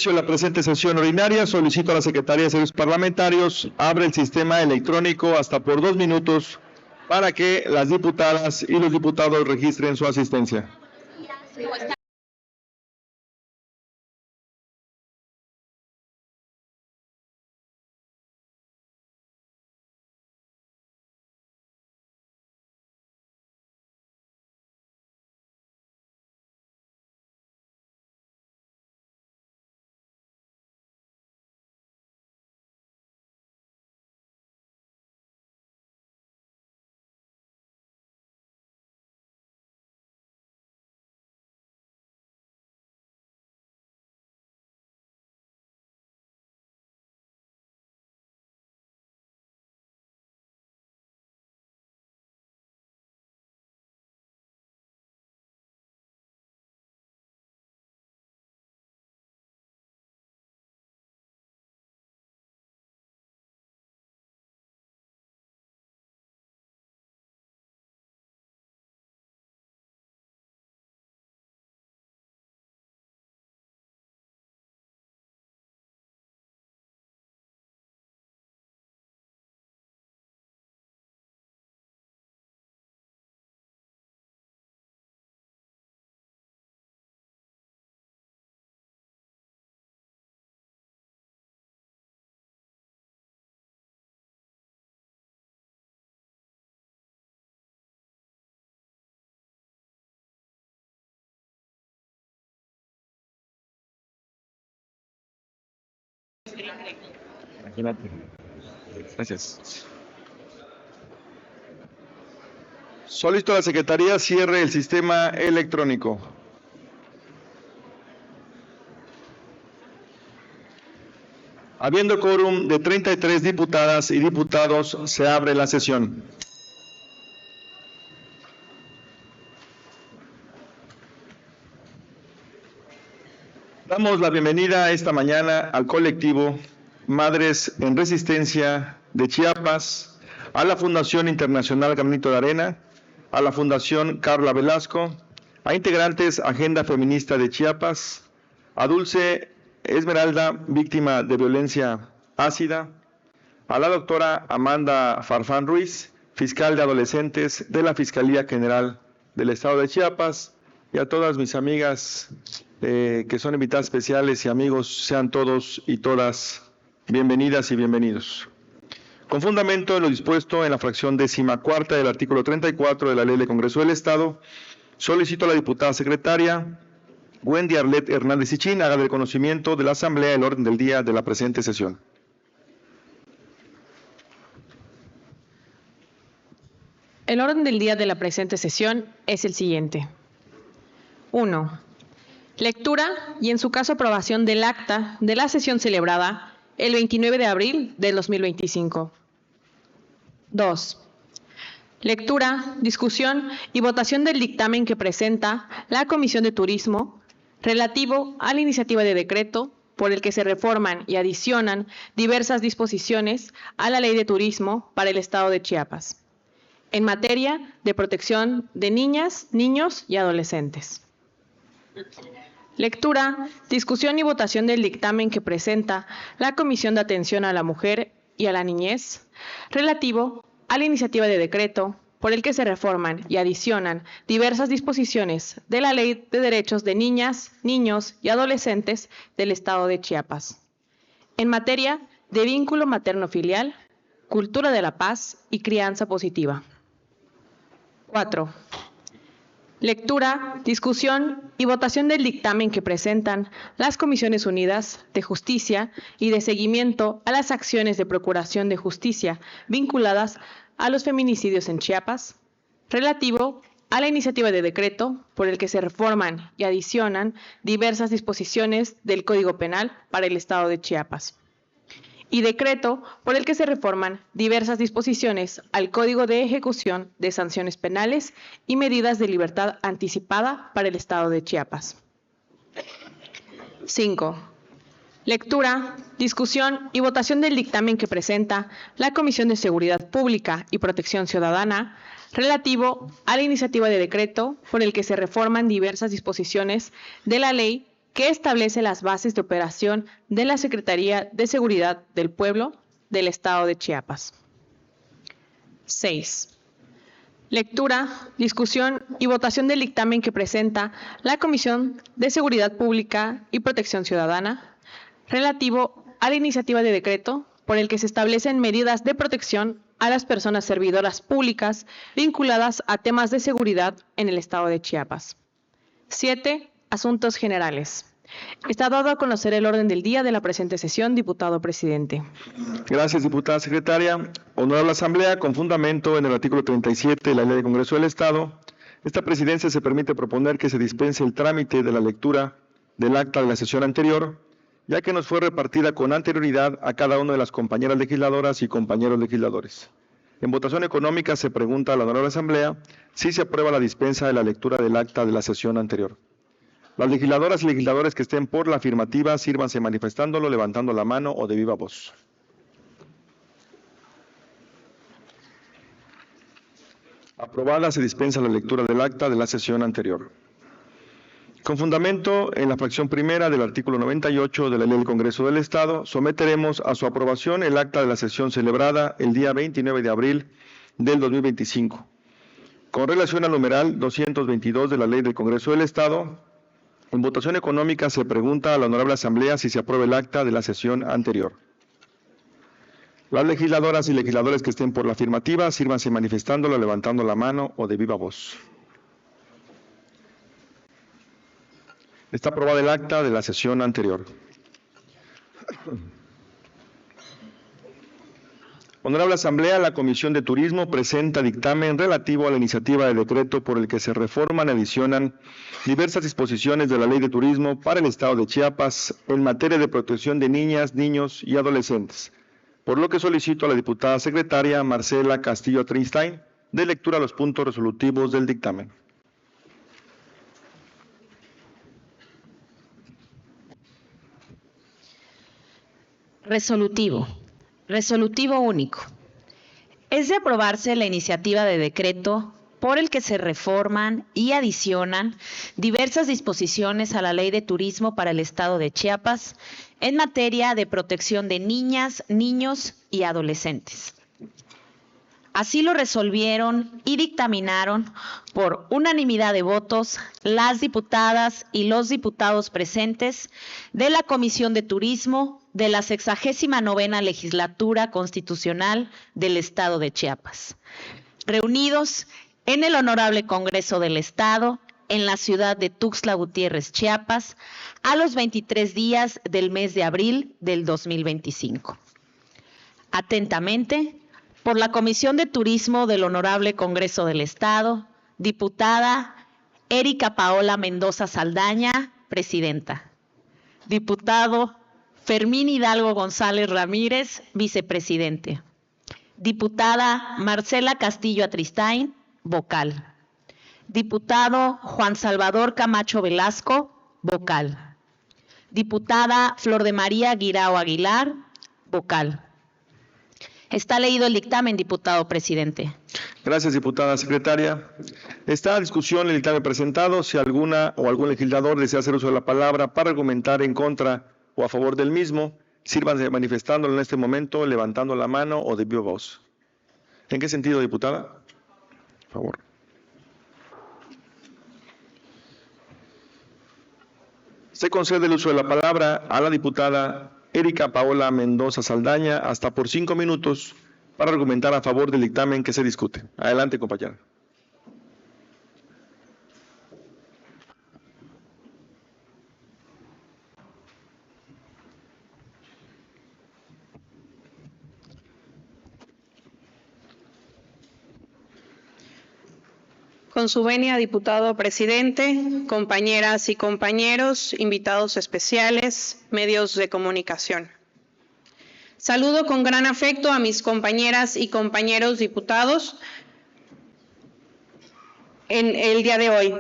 La presente sesión ordinaria, solicito a la Secretaría de Servicios Parlamentarios abre el sistema electrónico hasta por 2 minutos para que las diputadas y los diputados registren su asistencia. Imagínate. Gracias. Solicito a la Secretaría cierre el sistema electrónico. Habiendo quórum de 33 diputadas y diputados, se abre la sesión. Damos la bienvenida esta mañana al colectivo Madres en Resistencia de Chiapas, a la Fundación Internacional Granito de Arena, a la Fundación Carla Velasco, a integrantes Agenda Feminista de Chiapas, a Dulce Esmeralda, víctima de violencia ácida, a la doctora Amanda Farfán Ruiz, fiscal de adolescentes de la Fiscalía General del Estado de Chiapas, y a todas mis amigas que son invitadas especiales y amigos, sean todos y todas bienvenidas y bienvenidos. Con fundamento en lo dispuesto en la fracción 14ª del artículo 34 de la Ley del Congreso del Estado, solicito a la diputada secretaria Wendy Arlet Hernández Ichín haga del conocimiento de la Asamblea el orden del día de la presente sesión. El orden del día de la presente sesión es el siguiente. 1. Lectura y en su caso aprobación del acta de la sesión celebrada el 29 de abril del 2025. 2. Lectura, discusión y votación del dictamen que presenta la Comisión de Turismo relativo a la iniciativa de decreto por el que se reforman y adicionan diversas disposiciones a la Ley de Turismo para el Estado de Chiapas, en materia de protección de niñas, niños y adolescentes. Lectura, discusión y votación del dictamen que presenta la Comisión de Atención a la Mujer y a la Niñez relativo a la iniciativa de decreto por el que se reforman y adicionan diversas disposiciones de la Ley de Derechos de Niñas, Niños y Adolescentes del Estado de Chiapas, en materia de vínculo materno-filial, cultura de la paz y crianza positiva. 4. Lectura, discusión y votación del dictamen que presentan las Comisiones Unidas de Justicia y de seguimiento a las acciones de procuración de justicia vinculadas a los feminicidios en Chiapas, relativo a la iniciativa de decreto por el que se reforman y adicionan diversas disposiciones del Código Penal para el Estado de Chiapas, y decreto por el que se reforman diversas disposiciones al Código de Ejecución de Sanciones Penales y medidas de libertad anticipada para el Estado de Chiapas. 5. Lectura, discusión y votación del dictamen que presenta la Comisión de Seguridad Pública y Protección Ciudadana relativo a la iniciativa de decreto por el que se reforman diversas disposiciones de la ley que establece las bases de operación de la Secretaría de Seguridad del Pueblo del Estado de Chiapas. 6. Lectura, discusión y votación del dictamen que presenta la Comisión de Seguridad Pública y Protección Ciudadana relativo a la iniciativa de decreto por el que se establecen medidas de protección a las personas servidoras públicas vinculadas a temas de seguridad en el Estado de Chiapas. 7. Asuntos generales. Está dado a conocer el orden del día de la presente sesión, diputado presidente. Gracias, diputada secretaria. Honorable Asamblea, con fundamento en el artículo 37 de la Ley del Congreso del Estado, esta presidencia se permite proponer que se dispense el trámite de la lectura del acta de la sesión anterior, ya que nos fue repartida con anterioridad a cada una de las compañeras legisladoras y compañeros legisladores. En votación económica se pregunta a la Honorable Asamblea si se aprueba la dispensa de la lectura del acta de la sesión anterior. Las legisladoras y legisladores que estén por la afirmativa, sírvanse manifestándolo, levantando la mano o de viva voz. Aprobada, se dispensa la lectura del acta de la sesión anterior. Con fundamento en la fracción primera del artículo 98 de la Ley del Congreso del Estado, someteremos a su aprobación el acta de la sesión celebrada el día 29 de abril del 2025. Con relación al numeral 222 de la Ley del Congreso del Estado, en votación económica se pregunta a la Honorable Asamblea si se aprueba el acta de la sesión anterior. Las legisladoras y legisladores que estén por la afirmativa, sírvanse manifestándolo, levantando la mano o de viva voz. Está aprobada el acta de la sesión anterior. Honorable Asamblea, la Comisión de Turismo presenta dictamen relativo a la iniciativa de decreto por el que se reforman y adicionan diversas disposiciones de la Ley de Turismo para el Estado de Chiapas en materia de protección de niñas, niños y adolescentes, por lo que solicito a la diputada secretaria Marcela Castillo Tristain de lectura a los puntos resolutivos del dictamen. Resolutivo. Resolutivo único. Es de aprobarse la iniciativa de decreto por el que se reforman y adicionan diversas disposiciones a la Ley de Turismo para el Estado de Chiapas en materia de protección de niñas, niños y adolescentes. Así lo resolvieron y dictaminaron por unanimidad de votos las diputadas y los diputados presentes de la Comisión de Turismo de la 69ª Legislatura Constitucional del Estado de Chiapas, reunidos en el Honorable Congreso del Estado, en la ciudad de Tuxtla Gutiérrez, Chiapas, a los 23 días del mes de abril del 2025. Atentamente, por la Comisión de Turismo del Honorable Congreso del Estado, diputada Erika Paola Mendoza Saldaña, presidenta. Diputado Fermín Hidalgo González Ramírez, vicepresidente. Diputada Marcela Castillo Atristain, vocal. Diputado Juan Salvador Camacho Velasco, vocal. Diputada Flor de María Guirao Aguilar, vocal. Está leído el dictamen, diputado presidente. Gracias, diputada secretaria. Está a discusión el dictamen presentado. Si alguna o algún legislador desea hacer uso de la palabra para argumentar en contra o a favor del mismo, sírvanse manifestándolo en este momento, levantando la mano o de viva voz. ¿En qué sentido, diputada? Por favor. Se concede el uso de la palabra a la diputada Erika Paola Mendoza Saldaña hasta por 5 minutos para argumentar a favor del dictamen que se discute. Adelante, compañera. Con su venia, diputado presidente, compañeras y compañeros, invitados especiales, medios de comunicación. Saludo con gran afecto a mis compañeras y compañeros diputados en el día de hoy.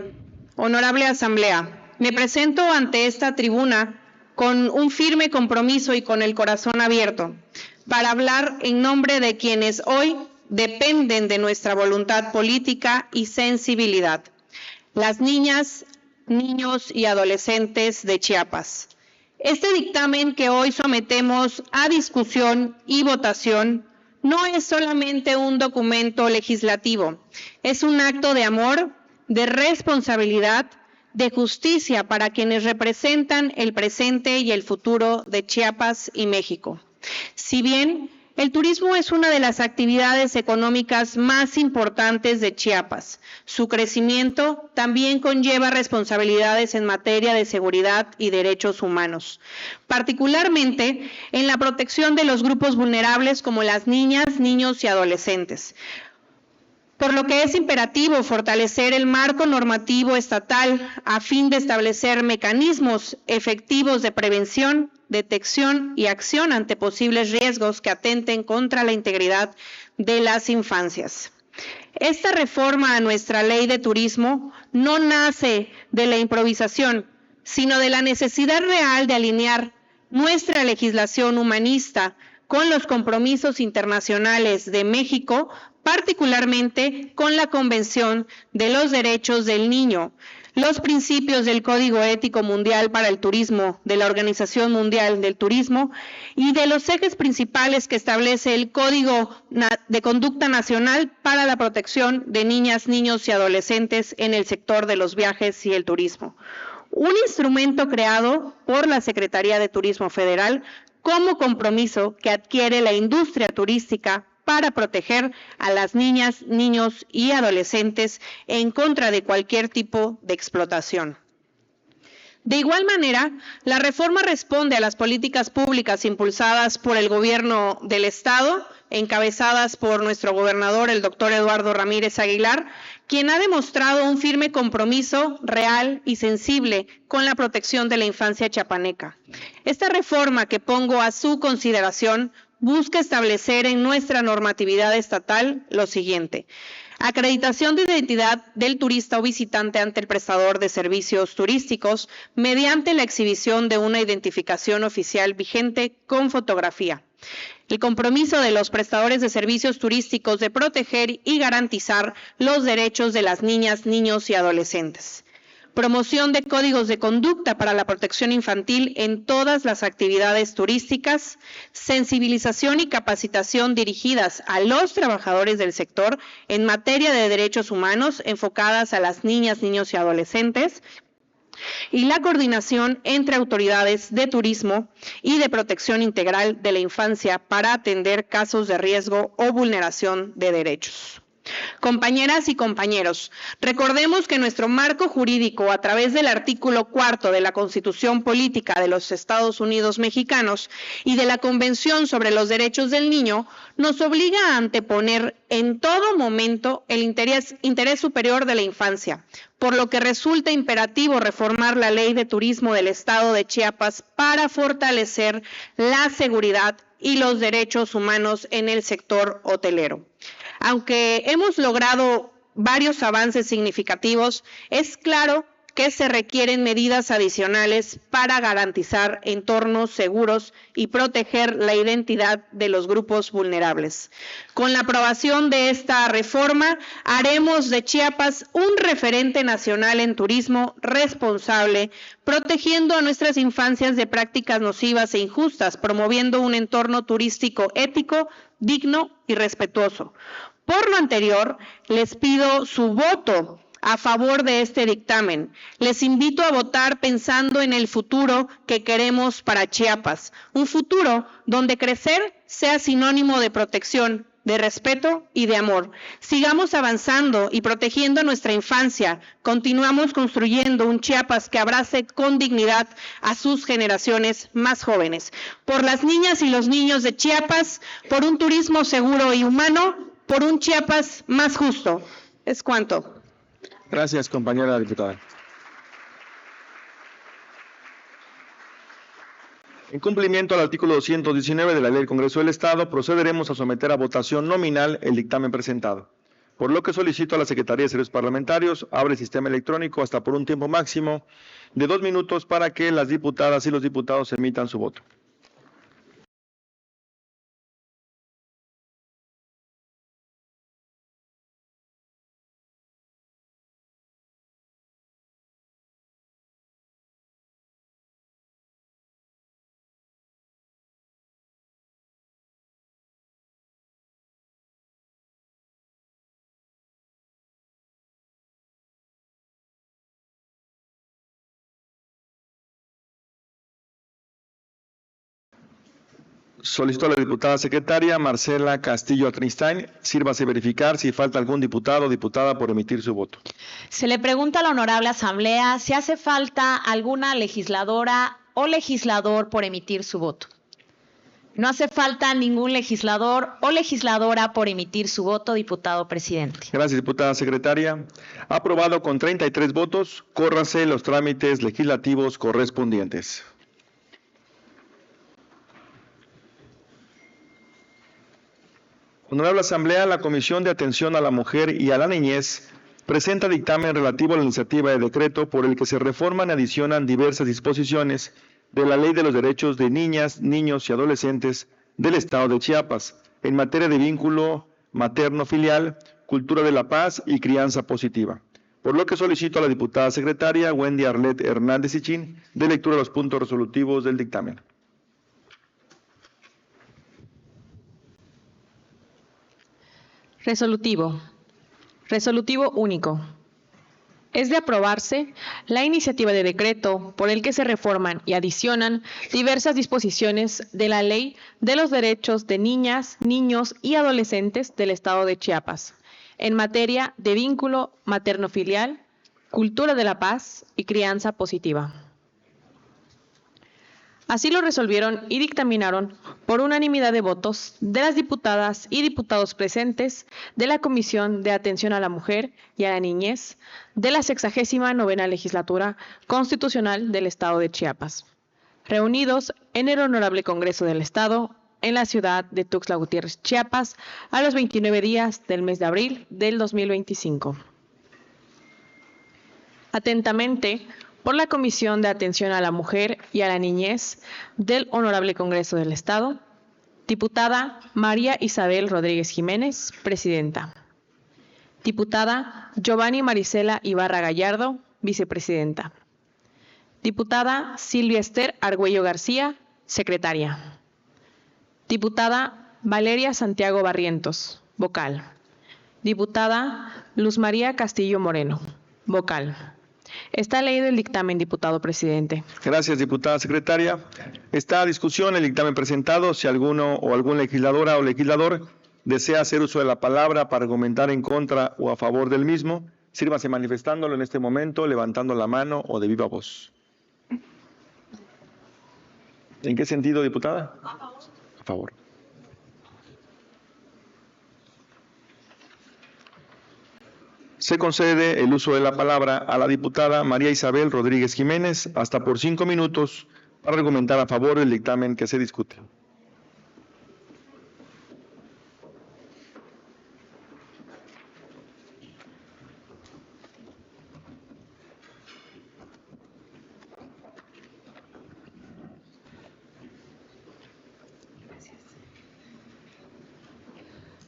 Honorable Asamblea, me presento ante esta tribuna con un firme compromiso y con el corazón abierto para hablar en nombre de quienes hoy dependen de nuestra voluntad política y sensibilidad. Las niñas, niños y adolescentes de Chiapas. Este dictamen que hoy sometemos a discusión y votación no es solamente un documento legislativo, es un acto de amor, de responsabilidad, de justicia para quienes representan el presente y el futuro de Chiapas y México. Si bien el turismo es una de las actividades económicas más importantes de Chiapas, su crecimiento también conlleva responsabilidades en materia de seguridad y derechos humanos, particularmente en la protección de los grupos vulnerables como las niñas, niños y adolescentes. Por lo que es imperativo fortalecer el marco normativo estatal a fin de establecer mecanismos efectivos de prevención, detección y acción ante posibles riesgos que atenten contra la integridad de las infancias. Esta reforma a nuestra ley de turismo no nace de la improvisación, sino de la necesidad real de alinear nuestra legislación humanista con los compromisos internacionales de México, particularmente con la Convención de los Derechos del Niño, los principios del Código Ético Mundial para el Turismo de la Organización Mundial del Turismo y de los ejes principales que establece el Código de Conducta Nacional para la Protección de Niñas, Niños y Adolescentes en el sector de los viajes y el turismo. Un instrumento creado por la Secretaría de Turismo Federal como compromiso que adquiere la industria turística para proteger a las niñas, niños y adolescentes en contra de cualquier tipo de explotación. De igual manera, la reforma responde a las políticas públicas impulsadas por el gobierno del Estado, encabezadas por nuestro gobernador, el doctor Eduardo Ramírez Aguilar, quien ha demostrado un firme compromiso real y sensible con la protección de la infancia chiapaneca. Esta reforma que pongo a su consideración busca establecer en nuestra normatividad estatal lo siguiente: acreditación de identidad del turista o visitante ante el prestador de servicios turísticos mediante la exhibición de una identificación oficial vigente con fotografía. El compromiso de los prestadores de servicios turísticos de proteger y garantizar los derechos de las niñas, niños y adolescentes. Promoción de códigos de conducta para la protección infantil en todas las actividades turísticas, sensibilización y capacitación dirigidas a los trabajadores del sector en materia de derechos humanos enfocadas a las niñas, niños y adolescentes, y la coordinación entre autoridades de turismo y de protección integral de la infancia para atender casos de riesgo o vulneración de derechos. Compañeras y compañeros, recordemos que nuestro marco jurídico, a través del artículo 4 de la Constitución Política de los Estados Unidos Mexicanos y de la Convención sobre los Derechos del Niño, nos obliga a anteponer en todo momento el interés superior de la infancia, por lo que resulta imperativo reformar la Ley de Turismo del Estado de Chiapas para fortalecer la seguridad y los derechos humanos en el sector hotelero. Aunque hemos logrado varios avances significativos, es claro que se requieren medidas adicionales para garantizar entornos seguros y proteger la identidad de los grupos vulnerables. Con la aprobación de esta reforma, haremos de Chiapas un referente nacional en turismo responsable, protegiendo a nuestras infancias de prácticas nocivas e injustas, promoviendo un entorno turístico ético, digno y respetuoso. Por lo anterior, les pido su voto a favor de este dictamen. Les invito a votar pensando en el futuro que queremos para Chiapas, un futuro donde crecer sea sinónimo de protección, de respeto y de amor. Sigamos avanzando y protegiendo nuestra infancia. Continuamos construyendo un Chiapas que abrace con dignidad a sus generaciones más jóvenes. Por las niñas y los niños de Chiapas, por un turismo seguro y humano, por un Chiapas más justo. Es cuanto. Gracias, compañera diputada. En cumplimiento al artículo 219 de la Ley del Congreso del Estado, procederemos a someter a votación nominal el dictamen presentado. Por lo que solicito a la Secretaría de Servicios Parlamentarios abre el sistema electrónico hasta por un tiempo máximo de 2 minutos para que las diputadas y los diputados emitan su voto. Solicito a la diputada secretaria Marcela Castillo Atristain, sírvase verificar si falta algún diputado o diputada por emitir su voto. Se le pregunta a la honorable asamblea si hace falta alguna legisladora o legislador por emitir su voto. No hace falta ningún legislador o legisladora por emitir su voto, diputado presidente. Gracias, diputada secretaria. Aprobado con 33 votos. Córranse los trámites legislativos correspondientes. Honorable Asamblea, la Comisión de Atención a la Mujer y a la Niñez presenta dictamen relativo a la iniciativa de decreto por el que se reforman y adicionan diversas disposiciones de la Ley de los Derechos de Niñas, Niños y Adolescentes del Estado de Chiapas en materia de vínculo materno-filial, cultura de la paz y crianza positiva. Por lo que solicito a la diputada secretaria Wendy Arlet Hernández Ichín de lectura de los puntos resolutivos del dictamen. Resolutivo. Resolutivo único. Es de aprobarse la iniciativa de decreto por el que se reforman y adicionan diversas disposiciones de la Ley de los Derechos de Niñas, Niños y Adolescentes del Estado de Chiapas en materia de vínculo materno-filial, cultura de la paz y crianza positiva. Así lo resolvieron y dictaminaron por unanimidad de votos de las diputadas y diputados presentes de la Comisión de Atención a la Mujer y a la Niñez de la 69ª Legislatura Constitucional del Estado de Chiapas, reunidos en el Honorable Congreso del Estado en la ciudad de Tuxtla Gutiérrez, Chiapas, a los 29 días del mes de abril del 2025. Atentamente, por la Comisión de Atención a la Mujer y a la Niñez del Honorable Congreso del Estado, diputada María Isabel Rodríguez Jiménez, presidenta. Diputada Giovanni Marisela Ibarra Gallardo, vicepresidenta. Diputada Silvia Esther Argüello García, secretaria. Diputada Valeria Santiago Barrientos, vocal. Diputada Luz María Castillo Moreno, vocal. Está leído el dictamen, diputado presidente. Gracias, diputada secretaria. Está a discusión el dictamen presentado. Si alguno o alguna legisladora o legislador desea hacer uso de la palabra para argumentar en contra o a favor del mismo, sírvase manifestándolo en este momento, levantando la mano o de viva voz. ¿En qué sentido, diputada? A favor. Se concede el uso de la palabra a la diputada María Isabel Rodríguez Jiménez hasta por 5 minutos para argumentar a favor del dictamen que se discute.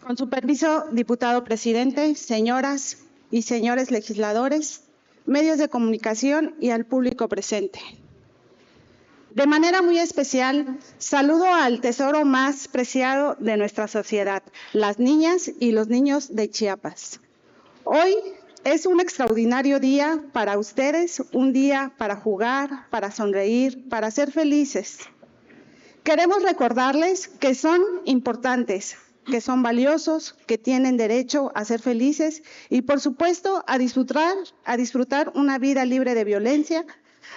Con su permiso, diputado presidente, señoras y señores legisladores, medios de comunicación y al público presente. De manera muy especial, saludo al tesoro más preciado de nuestra sociedad, las niñas y los niños de Chiapas. Hoy es un extraordinario día para ustedes, un día para jugar, para sonreír, para ser felices. Queremos recordarles que son importantes, que son valiosos, que tienen derecho a ser felices y, por supuesto, a disfrutar una vida libre de violencia.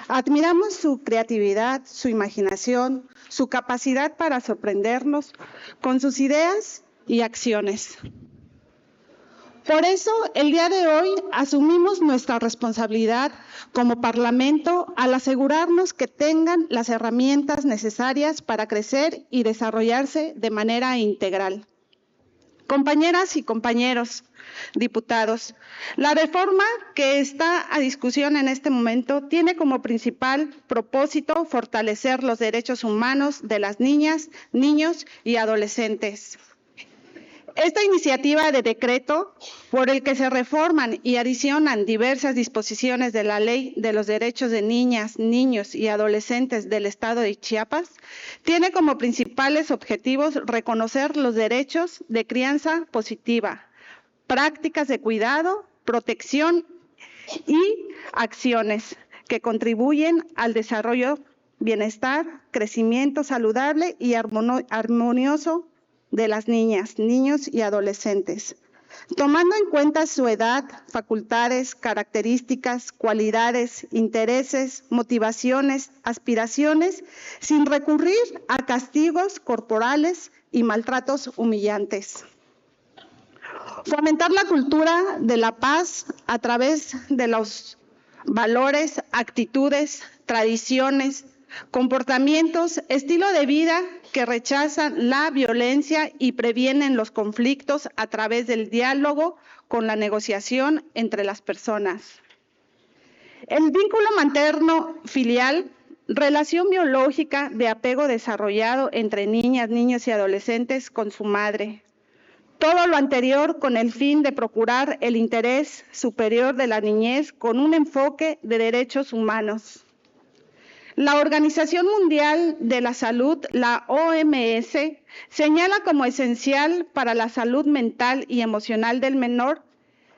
Admiramos su creatividad, su imaginación, su capacidad para sorprendernos con sus ideas y acciones. Por eso, el día de hoy asumimos nuestra responsabilidad como Parlamento al asegurarnos que tengan las herramientas necesarias para crecer y desarrollarse de manera integral. Compañeras y compañeros diputados, la reforma que está a discusión en este momento tiene como principal propósito fortalecer los derechos humanos de las niñas, niños y adolescentes. Esta iniciativa de decreto, por el que se reforman y adicionan diversas disposiciones de la Ley de los Derechos de Niñas, Niños y Adolescentes del Estado de Chiapas, tiene como principales objetivos reconocer los derechos de crianza positiva, prácticas de cuidado, protección y acciones que contribuyen al desarrollo bienestar, crecimiento saludable y armonioso de las niñas, niños y adolescentes, tomando en cuenta su edad, facultades, características, cualidades, intereses, motivaciones, aspiraciones, sin recurrir a castigos corporales y maltratos humillantes. Fomentar la cultura de la paz a través de los valores, actitudes, tradiciones, comportamientos, estilo de vida que rechazan la violencia y previenen los conflictos a través del diálogo con la negociación entre las personas. El vínculo materno filial, relación biológica de apego desarrollado entre niñas, niños y adolescentes con su madre. Todo lo anterior con el fin de procurar el interés superior de la niñez con un enfoque de derechos humanos. La Organización Mundial de la Salud, la OMS, señala como esencial para la salud mental y emocional del menor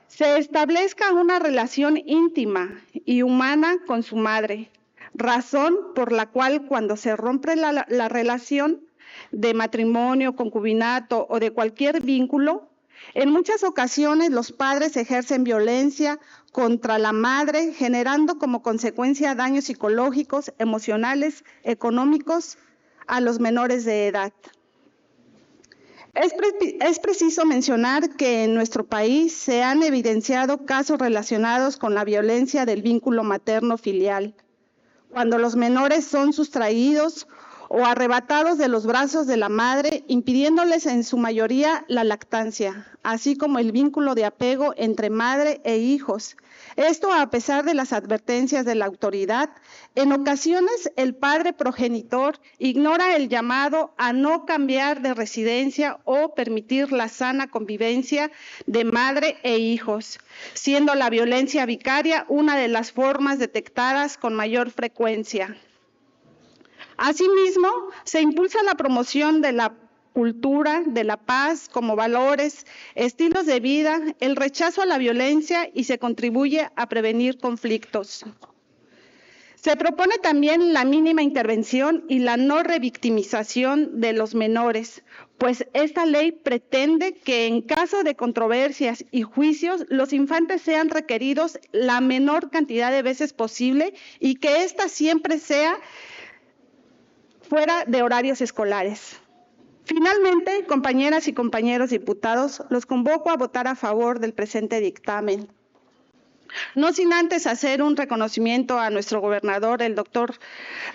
se establezca una relación íntima y humana con su madre, razón por la cual cuando se rompe la relación de matrimonio, concubinato o de cualquier vínculo, en muchas ocasiones los padres ejercen violencia contra la madre, generando como consecuencia daños psicológicos, emocionales, económicos a los menores de edad. Es preciso mencionar que en nuestro país se han evidenciado casos relacionados con la violencia del vínculo materno-filial, cuando los menores son sustraídos o arrebatados de los brazos de la madre, impidiéndoles en su mayoría la lactancia, así como el vínculo de apego entre madre e hijos. Esto a pesar de las advertencias de la autoridad. En ocasiones el padre progenitor ignora el llamado a no cambiar de residencia o permitir la sana convivencia de madre e hijos, siendo la violencia vicaria una de las formas detectadas con mayor frecuencia. Asimismo, se impulsa la promoción de la cultura, de la paz como valores, estilos de vida, el rechazo a la violencia y se contribuye a prevenir conflictos. Se propone también la mínima intervención y la no revictimización de los menores, pues esta ley pretende que en caso de controversias y juicios, los infantes sean requeridos la menor cantidad de veces posible y que ésta siempre sea fuera de horarios escolares. Finalmente, compañeras y compañeros diputados, los convoco a votar a favor del presente dictamen. No sin antes hacer un reconocimiento a nuestro gobernador, el doctor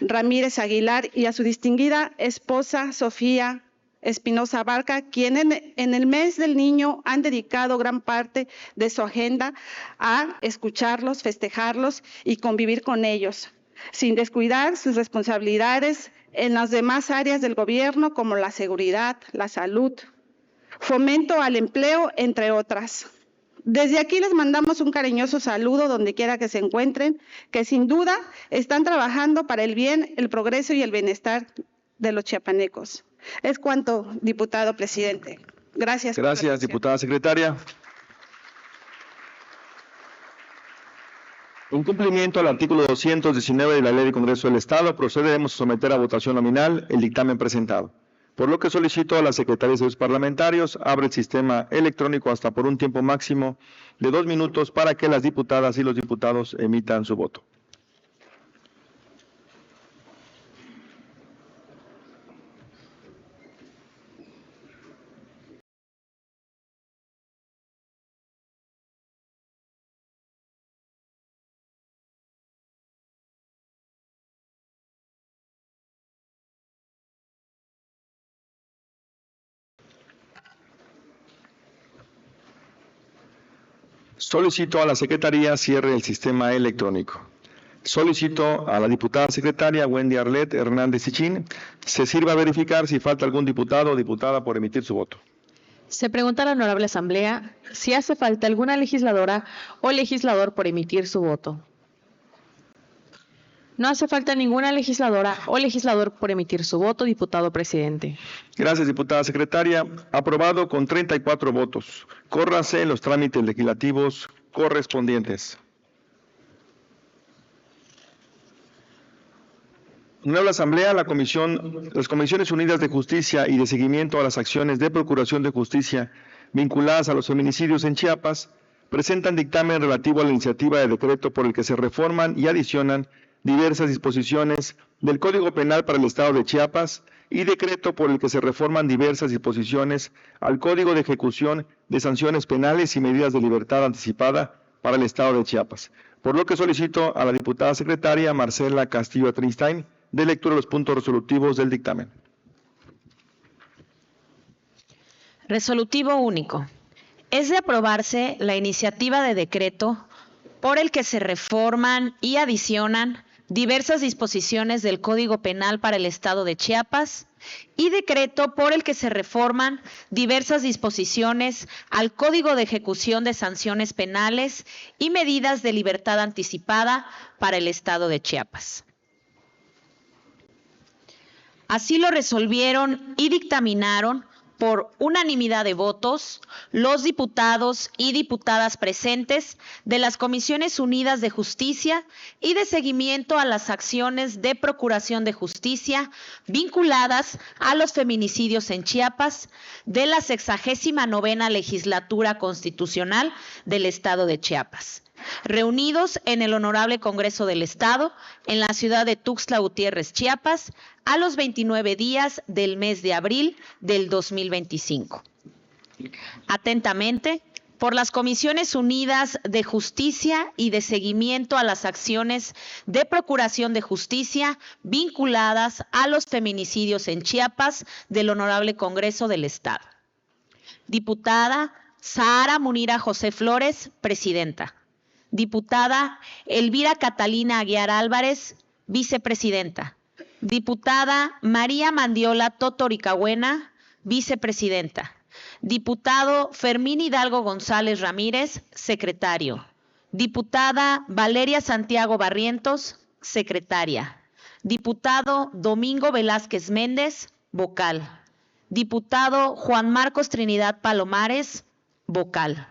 Ramírez Aguilar, y a su distinguida esposa, Sofía Espinosa Abarca, quien en el mes del niño han dedicado gran parte de su agenda a escucharlos, festejarlos y convivir con ellos, sin descuidar sus responsabilidades en las demás áreas del gobierno como la seguridad, la salud, fomento al empleo, entre otras. Desde aquí les mandamos un cariñoso saludo donde quiera que se encuentren, que sin duda están trabajando para el bien, el progreso y el bienestar de los chiapanecos. Es cuanto, diputado presidente. Gracias. Gracias, diputada secretaria. En cumplimiento al artículo 219 de la Ley del Congreso del Estado, procederemos a someter a votación nominal el dictamen presentado. Por lo que solicito a la Secretaría de Servicios Parlamentarios abre el sistema electrónico hasta por un tiempo máximo de 2 minutos para que las diputadas y los diputados emitan su voto. Solicito a la Secretaría cierre el sistema electrónico. Solicito a la diputada secretaria Wendy Arlet Hernández Sichín se sirva a verificar si falta algún diputado o diputada por emitir su voto. Se pregunta a la Honorable Asamblea si hace falta alguna legisladora o legislador por emitir su voto. No hace falta ninguna legisladora o legislador por emitir su voto, diputado presidente. Gracias, diputada secretaria. Aprobado con 34 votos. Córranse los trámites legislativos correspondientes. Nueva Asamblea, las Comisiones Unidas de Justicia y de Seguimiento a las Acciones de Procuración de Justicia vinculadas a los feminicidios en Chiapas, presentan dictamen relativo a la iniciativa de decreto por el que se reforman y adicionan diversas disposiciones del Código Penal para el Estado de Chiapas y decreto por el que se reforman diversas disposiciones al Código de Ejecución de Sanciones Penales y Medidas de Libertad Anticipada para el Estado de Chiapas. Por lo que solicito a la diputada secretaria Marcela Castillo Tristain de lectura de los puntos resolutivos del dictamen. Resolutivo único. Es de aprobarse la iniciativa de decreto por el que se reforman y adicionan diversas disposiciones del Código Penal para el Estado de Chiapas y decreto por el que se reforman diversas disposiciones al Código de Ejecución de Sanciones Penales y Medidas de Libertad Anticipada para el Estado de Chiapas. Así lo resolvieron y dictaminaron por unanimidad de votos los diputados y diputadas presentes de las Comisiones Unidas de Justicia y de Seguimiento a las Acciones de Procuración de Justicia vinculadas a los feminicidios en Chiapas de la 69ª Legislatura Constitucional del Estado de Chiapas, reunidos en el Honorable Congreso del Estado, en la ciudad de Tuxtla Gutiérrez, Chiapas, a los 29 días del mes de abril del 2025. Atentamente, por las Comisiones Unidas de Justicia y de Seguimiento a las Acciones de Procuración de Justicia vinculadas a los feminicidios en Chiapas del Honorable Congreso del Estado. Diputada Sahara Munira José Flores, presidenta. Diputada Elvira Catalina Aguiar Álvarez, vicepresidenta. Diputada María Mandiola Totoricagüena, vicepresidenta. Diputado Fermín Hidalgo González Ramírez, secretario. Diputada Valeria Santiago Barrientos, secretaria. Diputado Domingo Velázquez Méndez, vocal. Diputado Juan Marcos Trinidad Palomares, vocal.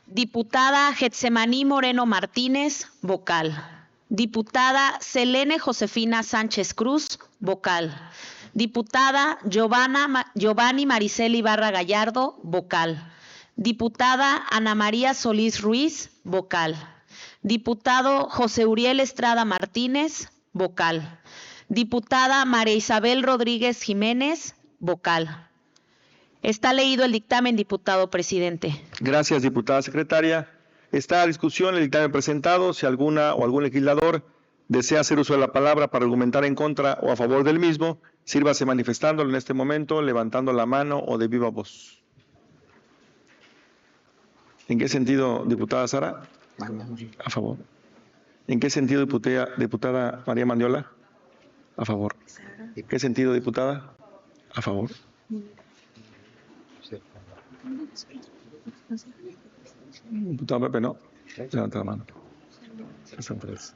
Diputada Getsemaní Moreno Martínez, vocal. Diputada Selene Josefina Sánchez Cruz, vocal. Diputada Giovanni Mariceli Ibarra Gallardo, vocal. Diputada Ana María Solís Ruiz, vocal. Diputado José Uriel Estrada Martínez, vocal. Diputada María Isabel Rodríguez Jiménez, vocal. Está leído el dictamen, diputado presidente. Gracias, diputada secretaria. Está a discusión el dictamen presentado. Si alguna o algún legislador desea hacer uso de la palabra para argumentar en contra o a favor del mismo, sírvase manifestándolo en este momento, levantando la mano o de viva voz. ¿En qué sentido, diputada Sara? A favor. ¿En qué sentido, diputada María Mandiola? A favor. ¿En qué sentido, diputada? A favor. Diputado Pepe, no. Levanta la mano. Son tres.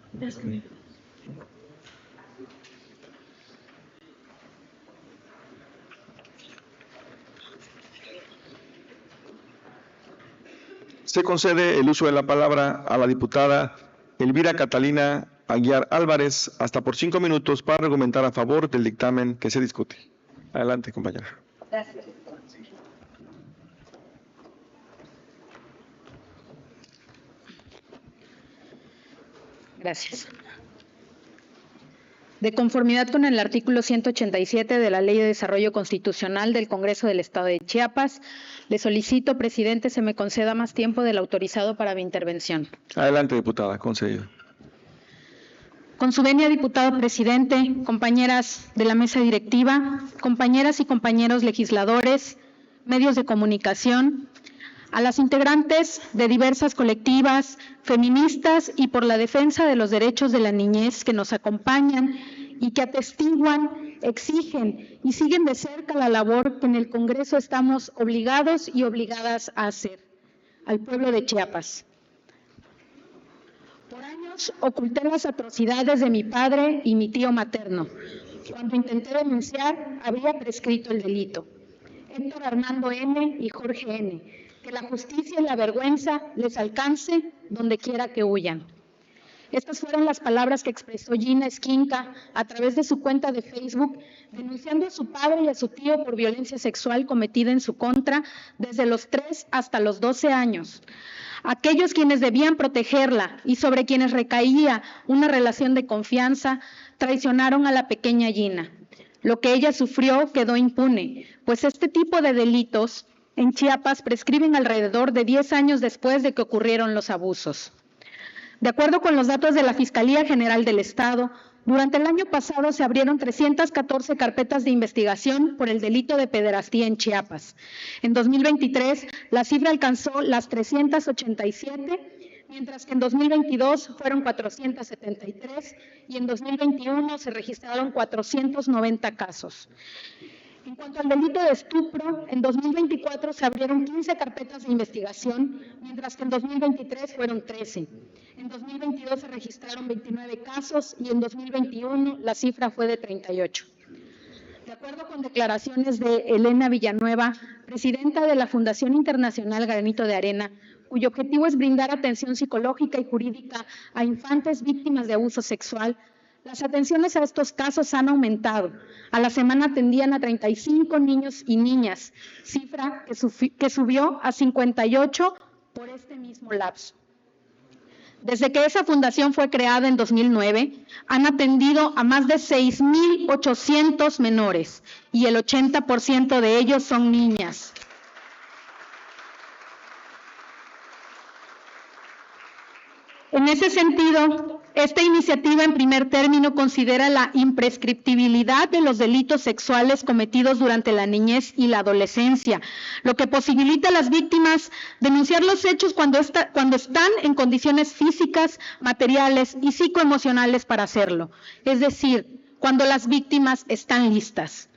Se concede el uso de la palabra a la diputada Elvira Catalina Aguiar Álvarez hasta por 5 minutos para argumentar a favor del dictamen que se discute. Adelante, compañera. Gracias. Gracias. De conformidad con el artículo 187 de la Ley de Desarrollo Constitucional del Congreso del Estado de Chiapas, le solicito, presidente, se me conceda más tiempo del autorizado para mi intervención. Adelante, diputada, concedido. Con su venia, diputado presidente, compañeras de la mesa directiva, compañeras y compañeros legisladores, medios de comunicación, a las integrantes de diversas colectivas feministas y por la defensa de los derechos de la niñez que nos acompañan y que atestiguan, exigen y siguen de cerca la labor que en el Congreso estamos obligados y obligadas a hacer, al pueblo de Chiapas. Por años oculté las atrocidades de mi padre y mi tío materno. Cuando intenté denunciar, había prescrito el delito. Héctor Armando N. y Jorge N., que la justicia y la vergüenza les alcance donde quiera que huyan. Estas fueron las palabras que expresó Gina Esquinca a través de su cuenta de Facebook, denunciando a su padre y a su tío por violencia sexual cometida en su contra desde los 3 hasta los 12 años. Aquellos quienes debían protegerla y sobre quienes recaía una relación de confianza, traicionaron a la pequeña Gina. Lo que ella sufrió quedó impune, pues este tipo de delitos en Chiapas prescriben alrededor de 10 años después de que ocurrieron los abusos. De acuerdo con los datos de la Fiscalía General del Estado, durante el año pasado se abrieron 314 carpetas de investigación por el delito de pederastía en Chiapas. En 2023, la cifra alcanzó las 387, mientras que en 2022 fueron 473 y en 2021 se registraron 490 casos. En cuanto al delito de estupro, en 2024 se abrieron 15 carpetas de investigación, mientras que en 2023 fueron 13. En 2022 se registraron 29 casos y en 2021 la cifra fue de 38. De acuerdo con declaraciones de Elena Villanueva, presidenta de la Fundación Internacional Granito de Arena, cuyo objetivo es brindar atención psicológica y jurídica a infantes víctimas de abuso sexual, las atenciones a estos casos han aumentado. A la semana atendían a 35 niños y niñas, cifra que subió a 58 por este mismo lapso. Desde que esa fundación fue creada en 2009, han atendido a más de 6,800 menores y el 80% de ellos son niñas. En ese sentido, esta iniciativa en primer término considera la imprescriptibilidad de los delitos sexuales cometidos durante la niñez y la adolescencia, lo que posibilita a las víctimas denunciar los hechos cuando están en condiciones físicas, materiales y psicoemocionales para hacerlo, es decir, cuando las víctimas están listas.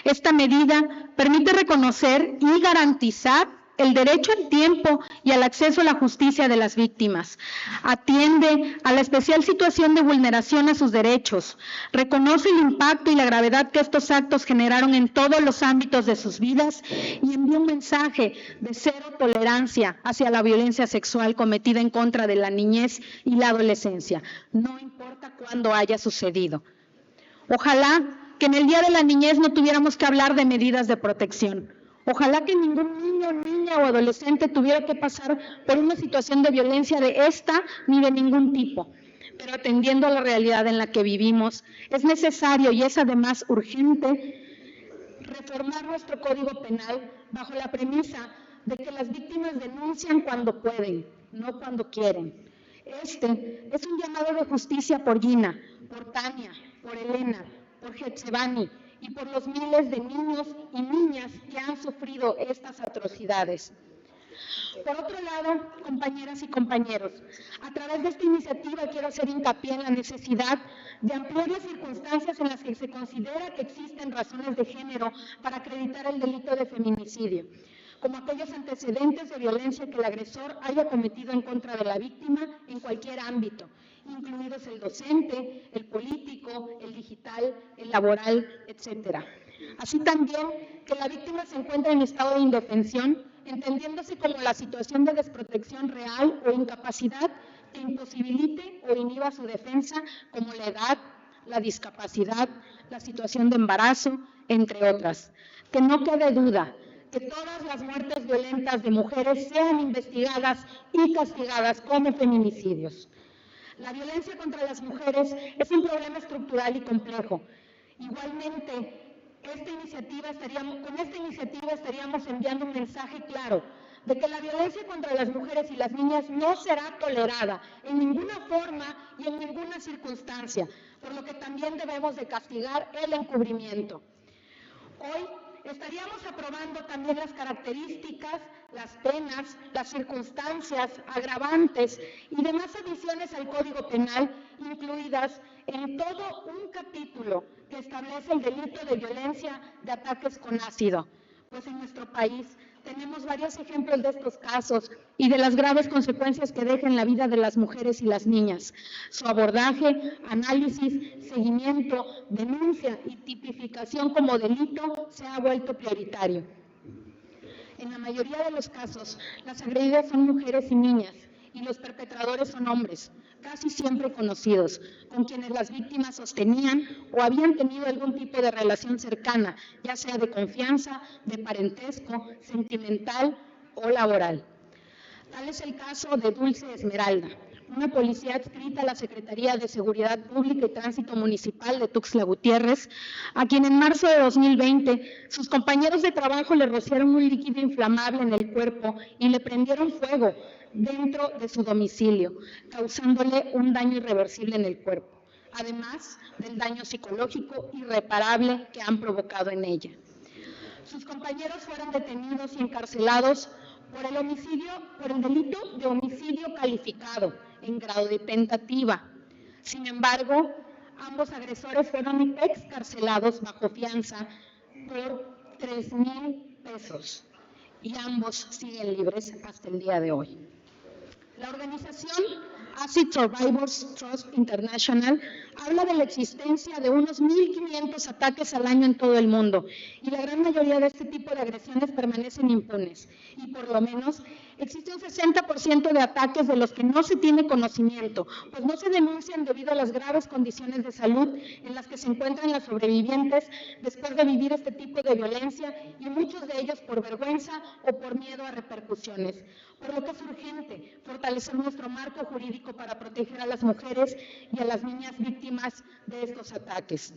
Esta medida permite reconocer y garantizar el derecho al tiempo y al acceso a la justicia de las víctimas, atiende a la especial situación de vulneración a sus derechos, reconoce el impacto y la gravedad que estos actos generaron en todos los ámbitos de sus vidas y envía un mensaje de cero tolerancia hacia la violencia sexual cometida en contra de la niñez y la adolescencia, no importa cuándo haya sucedido. Ojalá que en el Día de la Niñez no tuviéramos que hablar de medidas de protección. Ojalá que ningún niño, niña o adolescente tuviera que pasar por una situación de violencia de esta ni de ningún tipo. Pero atendiendo a la realidad en la que vivimos, es necesario y es además urgente reformar nuestro Código Penal bajo la premisa de que las víctimas denuncian cuando pueden, no cuando quieren. Este es un llamado de justicia por Gina, por Tania, por Elena, por Getsebani, y por los miles de niños y niñas que han sufrido estas atrocidades. Por otro lado, compañeras y compañeros, a través de esta iniciativa quiero hacer hincapié en la necesidad de ampliar las circunstancias en las que se considera que existen razones de género para acreditar el delito de feminicidio, como aquellos antecedentes de violencia que el agresor haya cometido en contra de la víctima en cualquier ámbito, incluidos el docente, el político, el digital, el laboral, etc. Así también que la víctima se encuentra en estado de indefensión, entendiéndose como la situación de desprotección real o incapacidad que imposibilite o inhiba su defensa, como la edad, la discapacidad, la situación de embarazo, entre otras. Que no quede duda que todas las muertes violentas de mujeres sean investigadas y castigadas como feminicidios. La violencia contra las mujeres es un problema estructural y complejo. Igualmente, con esta iniciativa estaríamos enviando un mensaje claro de que la violencia contra las mujeres y las niñas no será tolerada en ninguna forma y en ninguna circunstancia, por lo que también debemos de castigar el encubrimiento. Hoy estaríamos aprobando también las características, las penas, las circunstancias, agravantes y demás adiciones al Código Penal, incluidas en todo un capítulo que establece el delito de violencia de ataques con ácido. Pues en nuestro país tenemos varios ejemplos de estos casos y de las graves consecuencias que deja en la vida de las mujeres y las niñas. Su abordaje, análisis, seguimiento, denuncia y tipificación como delito se ha vuelto prioritario. En la mayoría de los casos, las agredidas son mujeres y niñas y los perpetradores son hombres, casi siempre conocidos, con quienes las víctimas sostenían o habían tenido algún tipo de relación cercana, ya sea de confianza, de parentesco, sentimental o laboral. Tal es el caso de Dulce Esmeralda, una policía adscrita a la Secretaría de Seguridad Pública y Tránsito Municipal de Tuxtla Gutiérrez, a quien en marzo de 2020 sus compañeros de trabajo le rociaron un líquido inflamable en el cuerpo y le prendieron fuego dentro de su domicilio, causándole un daño irreversible en el cuerpo, además del daño psicológico irreparable que han provocado en ella. Sus compañeros fueron detenidos y encarcelados por el delito de homicidio calificado en grado de tentativa. Sin embargo, ambos agresores fueron excarcelados bajo fianza por 3,000 pesos y ambos siguen libres hasta el día de hoy. La organización Acid Survivors Trust International habla de la existencia de unos 1.500 ataques al año en todo el mundo y la gran mayoría de este tipo de agresiones permanecen impunes y por lo menos existe un 60% de ataques de los que no se tiene conocimiento, pues no se denuncian debido a las graves condiciones de salud en las que se encuentran las sobrevivientes después de vivir este tipo de violencia y muchos de ellos por vergüenza o por miedo a repercusiones. Por lo que es urgente fortalecer nuestro marco jurídico para proteger a las mujeres y a las niñas víctimas de estos ataques.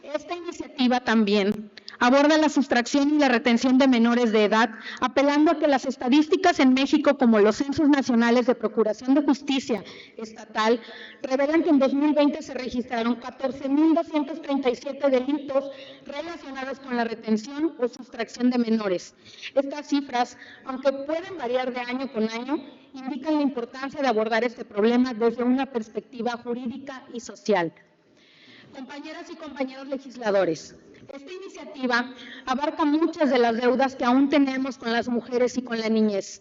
Esta iniciativa también aborda la sustracción y la retención de menores de edad, apelando a que las estadísticas en México, como los censos nacionales de Procuración de Justicia Estatal, revelan que en 2020 se registraron 14,237 delitos relacionados con la retención o sustracción de menores. Estas cifras, aunque pueden variar de año con año, indican la importancia de abordar este problema desde una perspectiva jurídica y social. Compañeras y compañeros legisladores, esta iniciativa abarca muchas de las deudas que aún tenemos con las mujeres y con la niñez.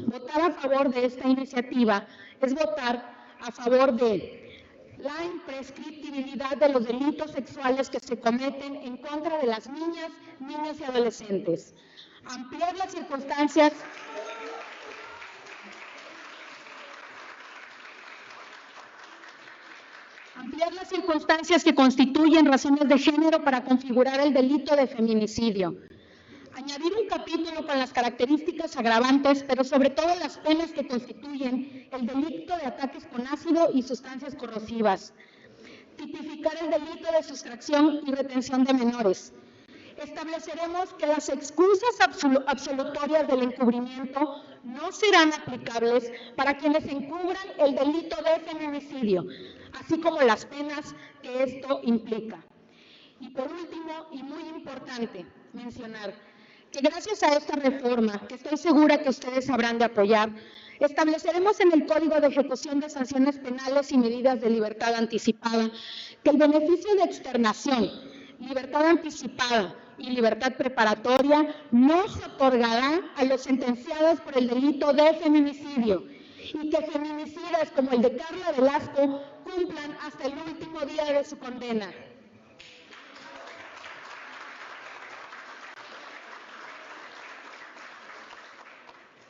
Votar a favor de esta iniciativa es votar a favor de la imprescriptibilidad de los delitos sexuales que se cometen en contra de las niñas, niños y adolescentes, ampliar las circunstancias que constituyen razones de género para configurar el delito de feminicidio. Añadir un capítulo con las características agravantes, pero sobre todo las penas que constituyen el delito de ataques con ácido y sustancias corrosivas. Tipificar el delito de sustracción y retención de menores. Estableceremos que las excusas absolutorias del encubrimiento no serán aplicables para quienes encubran el delito de feminicidio, así como las penas que esto implica. Y por último, y muy importante mencionar, que gracias a esta reforma, que estoy segura que ustedes habrán de apoyar, estableceremos en el Código de Ejecución de Sanciones Penales y Medidas de Libertad Anticipada que el beneficio de externación, libertad anticipada y libertad preparatoria no se otorgará a los sentenciados por el delito de feminicidio y que feminicidas como el de Carla Velasco cumplan hasta el último día de su condena.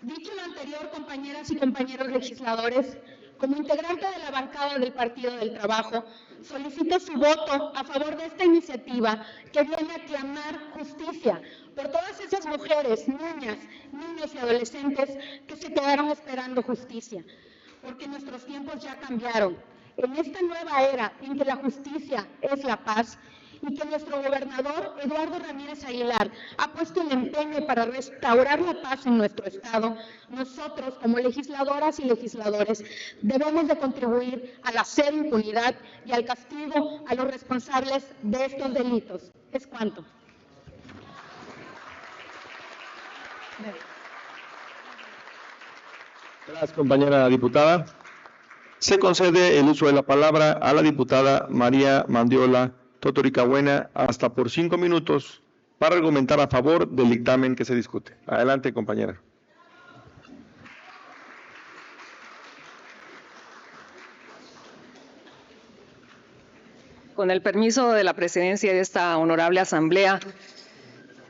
Dicho lo anterior, compañeras y compañeros legisladores, como integrante de la bancada del Partido del Trabajo, solicito su voto a favor de esta iniciativa que viene a clamar justicia por todas esas mujeres, niñas, niños y adolescentes que se quedaron esperando justicia, porque nuestros tiempos ya cambiaron. En esta nueva era en que la justicia es la paz y que nuestro gobernador Eduardo Ramírez Aguilar ha puesto el empeño para restaurar la paz en nuestro estado, nosotros como legisladoras y legisladores debemos de contribuir a la cero impunidad y al castigo a los responsables de estos delitos. Es cuanto. Gracias, compañera diputada. Se concede el uso de la palabra a la diputada María Mandiola Totoricabuena hasta por 5 minutos para argumentar a favor del dictamen que se discute. Adelante, compañera. Con el permiso de la presidencia de esta honorable asamblea,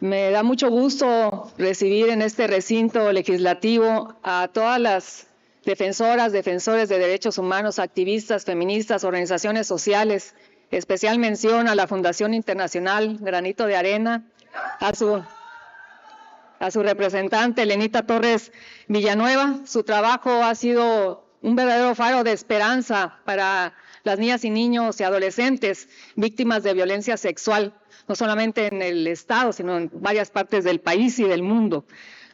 me da mucho gusto recibir en este recinto legislativo a todas las defensoras, defensores de derechos humanos, activistas, feministas, organizaciones sociales. Especial mención a la Fundación Internacional Granito de Arena, a su representante, Elenita Torres Villanueva. Su trabajo ha sido un verdadero faro de esperanza para las niñas y niños y adolescentes víctimas de violencia sexual, no solamente en el Estado, sino en varias partes del país y del mundo.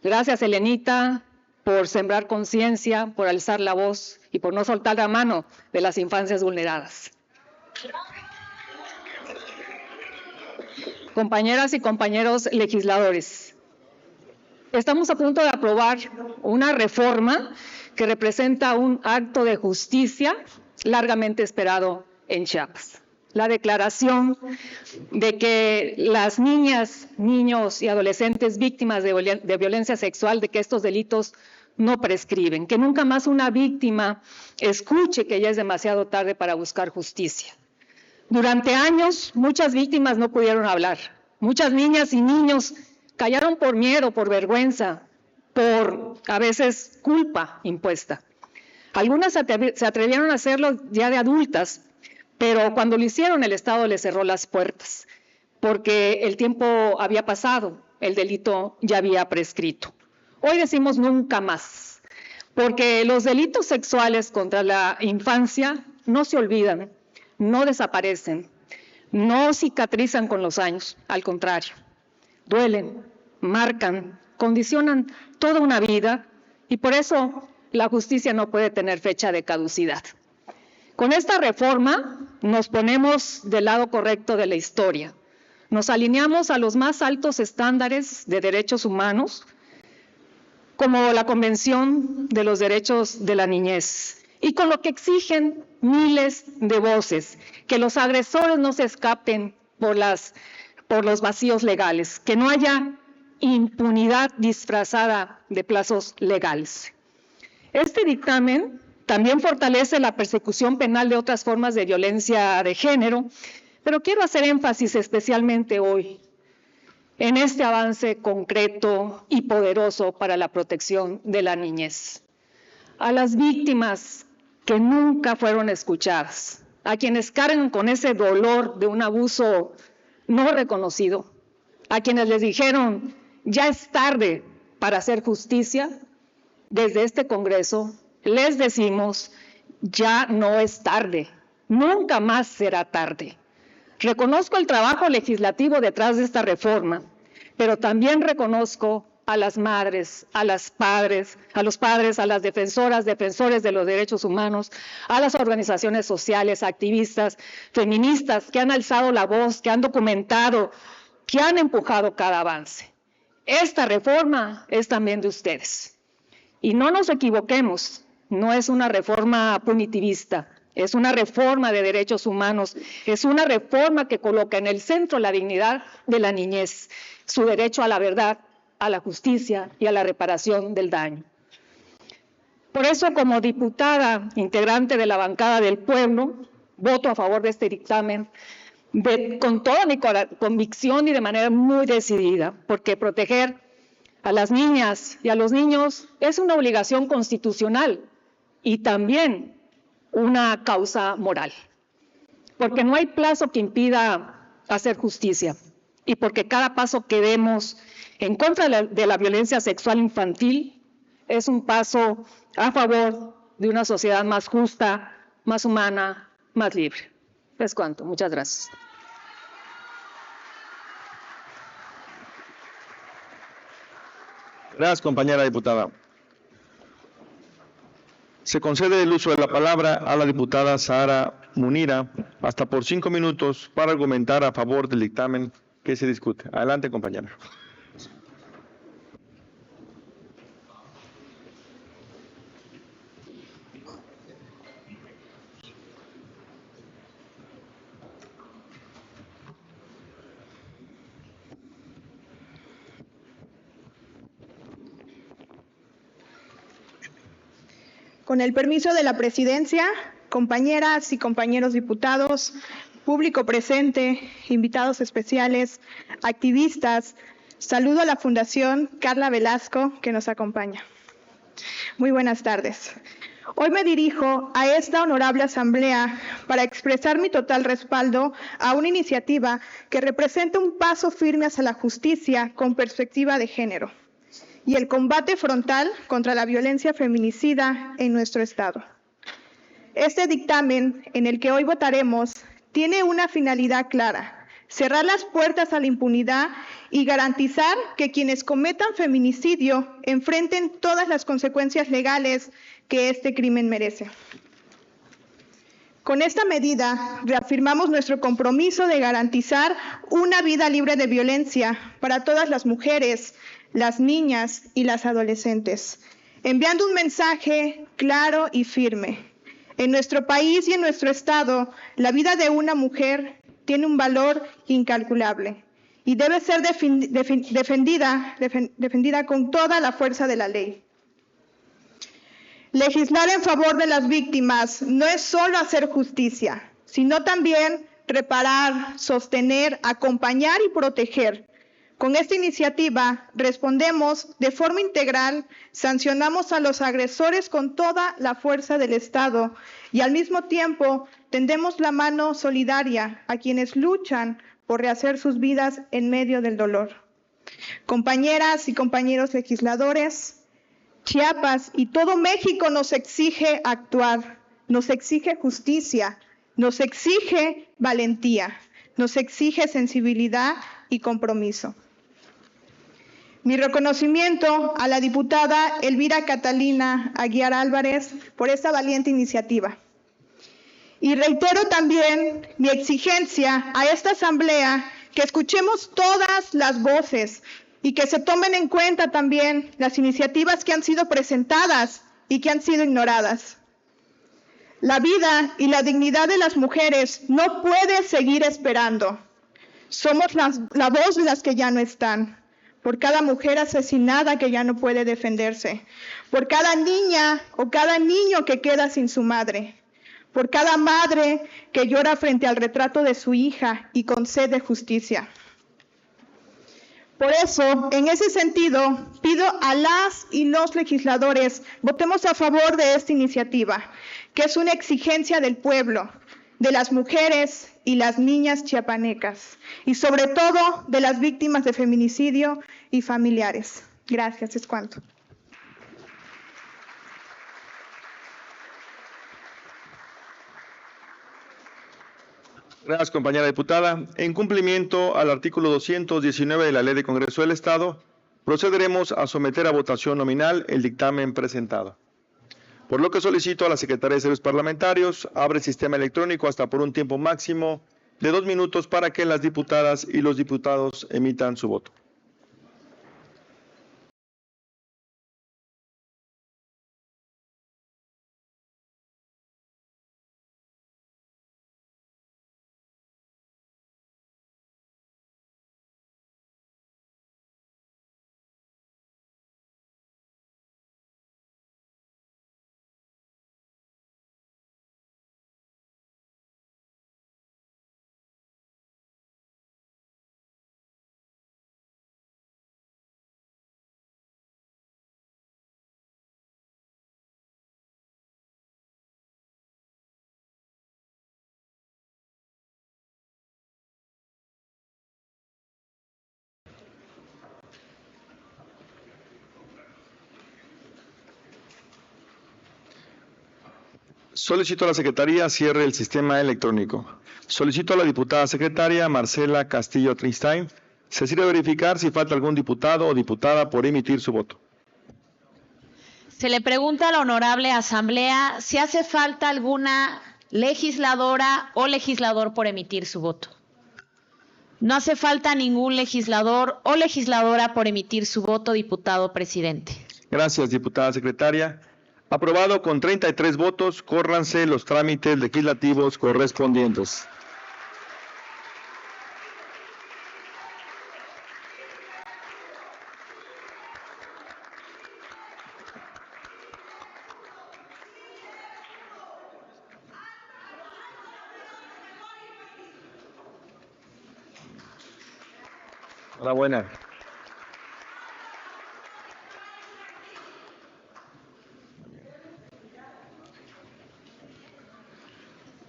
Gracias, Elenita, por sembrar conciencia, por alzar la voz y por no soltar la mano de las infancias vulneradas. Compañeras y compañeros legisladores, estamos a punto de aprobar una reforma que representa un acto de justicia largamente esperado en Chiapas. La declaración de que las niñas, niños y adolescentes víctimas de violencia sexual, de que estos delitos no prescriben, que nunca más una víctima escuche que ya es demasiado tarde para buscar justicia. Durante años, muchas víctimas no pudieron hablar. Muchas niñas y niños callaron por miedo, por vergüenza, por a veces culpa impuesta. Algunas se atrevieron a hacerlo ya de adultas, pero cuando lo hicieron el Estado les cerró las puertas, porque el tiempo había pasado, el delito ya había prescrito. Hoy decimos nunca más, porque los delitos sexuales contra la infancia no se olvidan, no desaparecen, no cicatrizan con los años, al contrario, duelen, marcan, condicionan toda una vida y por eso la justicia no puede tener fecha de caducidad. Con esta reforma nos ponemos del lado correcto de la historia, nos alineamos a los más altos estándares de derechos humanos, como la Convención de los Derechos de la Niñez, y con lo que exigen miles de voces, que los agresores no se escapen por los vacíos legales, que no haya impunidad disfrazada de plazos legales. Este dictamen también fortalece la persecución penal de otras formas de violencia de género, pero quiero hacer énfasis especialmente hoy en este avance concreto y poderoso para la protección de la niñez. A las víctimas que nunca fueron escuchadas, a quienes cargan con ese dolor de un abuso no reconocido, a quienes les dijeron ya es tarde para hacer justicia, desde este Congreso les decimos ya no es tarde, nunca más será tarde. Reconozco el trabajo legislativo detrás de esta reforma, pero también reconozco a las madres, a los padres, a las defensoras, defensores de los derechos humanos, a las organizaciones sociales, activistas, feministas que han alzado la voz, que han documentado, que han empujado cada avance. Esta reforma es también de ustedes. Y no nos equivoquemos, no es una reforma punitivista, es una reforma de derechos humanos, es una reforma que coloca en el centro la dignidad de la niñez, su derecho a la verdad, a la justicia y a la reparación del daño. Por eso, como diputada integrante de la bancada del pueblo, voto a favor de este dictamen con toda mi convicción y de manera muy decidida, porque proteger a las niñas y a los niños es una obligación constitucional y también una causa moral, porque no hay plazo que impida hacer justicia y porque cada paso que demos en contra de la violencia sexual infantil es un paso a favor de una sociedad más justa, más humana, más libre. Es cuanto. Muchas gracias. Gracias, compañera diputada. Se concede el uso de la palabra a la diputada Sara Munira, hasta por 5 minutos, para argumentar a favor del dictamen que se discute. Adelante, compañera. Con el permiso de la presidencia, compañeras y compañeros diputados, público presente, invitados especiales, activistas, saludo a la Fundación Carla Velasco que nos acompaña. Muy buenas tardes. Hoy me dirijo a esta honorable asamblea para expresar mi total respaldo a una iniciativa que representa un paso firme hacia la justicia con perspectiva de género y el combate frontal contra la violencia feminicida en nuestro Estado. Este dictamen, en el que hoy votaremos, tiene una finalidad clara: cerrar las puertas a la impunidad y garantizar que quienes cometan feminicidio enfrenten todas las consecuencias legales que este crimen merece. Con esta medida, reafirmamos nuestro compromiso de garantizar una vida libre de violencia para todas las mujeres, las niñas y las adolescentes, enviando un mensaje claro y firme. En nuestro país y en nuestro Estado, la vida de una mujer tiene un valor incalculable y debe ser defendida con toda la fuerza de la ley. Legislar en favor de las víctimas no es solo hacer justicia, sino también reparar, sostener, acompañar y proteger. Con esta iniciativa respondemos de forma integral, sancionamos a los agresores con toda la fuerza del Estado y al mismo tiempo tendemos la mano solidaria a quienes luchan por rehacer sus vidas en medio del dolor. Compañeras y compañeros legisladores, Chiapas y todo México nos exige actuar, nos exige justicia, nos exige valentía, nos exige sensibilidad y compromiso. Mi reconocimiento a la diputada Elvira Catalina Aguiar Álvarez por esta valiente iniciativa. Y reitero también mi exigencia a esta asamblea que escuchemos todas las voces y que se tomen en cuenta también las iniciativas que han sido presentadas y que han sido ignoradas. La vida y la dignidad de las mujeres no puede seguir esperando. Somos la voz de las que ya no están. Por cada mujer asesinada que ya no puede defenderse, por cada niña o cada niño que queda sin su madre, por cada madre que llora frente al retrato de su hija y con sed de justicia. Por eso, en ese sentido, pido a las y los legisladores votemos a favor de esta iniciativa, que es una exigencia del pueblo, de las mujeres y las niñas chiapanecas, y sobre todo de las víctimas de feminicidio y familiares. Gracias, es cuanto. Gracias, compañera diputada. En cumplimiento al artículo 219 de la Ley de Congreso del Estado, procederemos a someter a votación nominal el dictamen presentado. Por lo que solicito a la Secretaría de Servicios Parlamentarios, abre el sistema electrónico hasta por un tiempo máximo de 2 minutos para que las diputadas y los diputados emitan su voto. Solicito a la Secretaría cierre el sistema electrónico. Solicito a la diputada secretaria Marcela Castillo Tristain se sirve a verificar si falta algún diputado o diputada por emitir su voto. Se le pregunta a la honorable asamblea si hace falta alguna legisladora o legislador por emitir su voto. No hace falta ningún legislador o legisladora por emitir su voto, diputado presidente. Gracias, diputada secretaria. Aprobado con 33 votos, córranse los trámites legislativos correspondientes. Enhorabuena.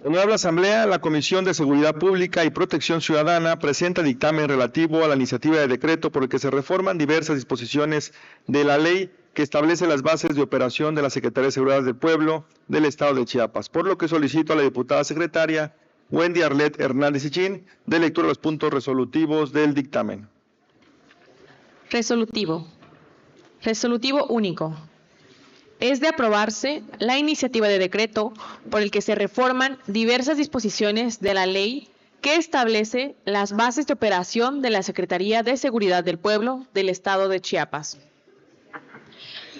Honorable Asamblea, la Comisión de Seguridad Pública y Protección Ciudadana presenta dictamen relativo a la iniciativa de decreto por el que se reforman diversas disposiciones de la ley que establece las bases de operación de la Secretaría de Seguridad del Pueblo del Estado de Chiapas, por lo que solicito a la diputada secretaria Wendy Arlet Hernández Ichín de lectura de los puntos resolutivos del dictamen. Resolutivo. Resolutivo único. Es de aprobarse la iniciativa de decreto por el que se reforman diversas disposiciones de la ley que establece las bases de operación de la Secretaría de Seguridad del Pueblo del Estado de Chiapas.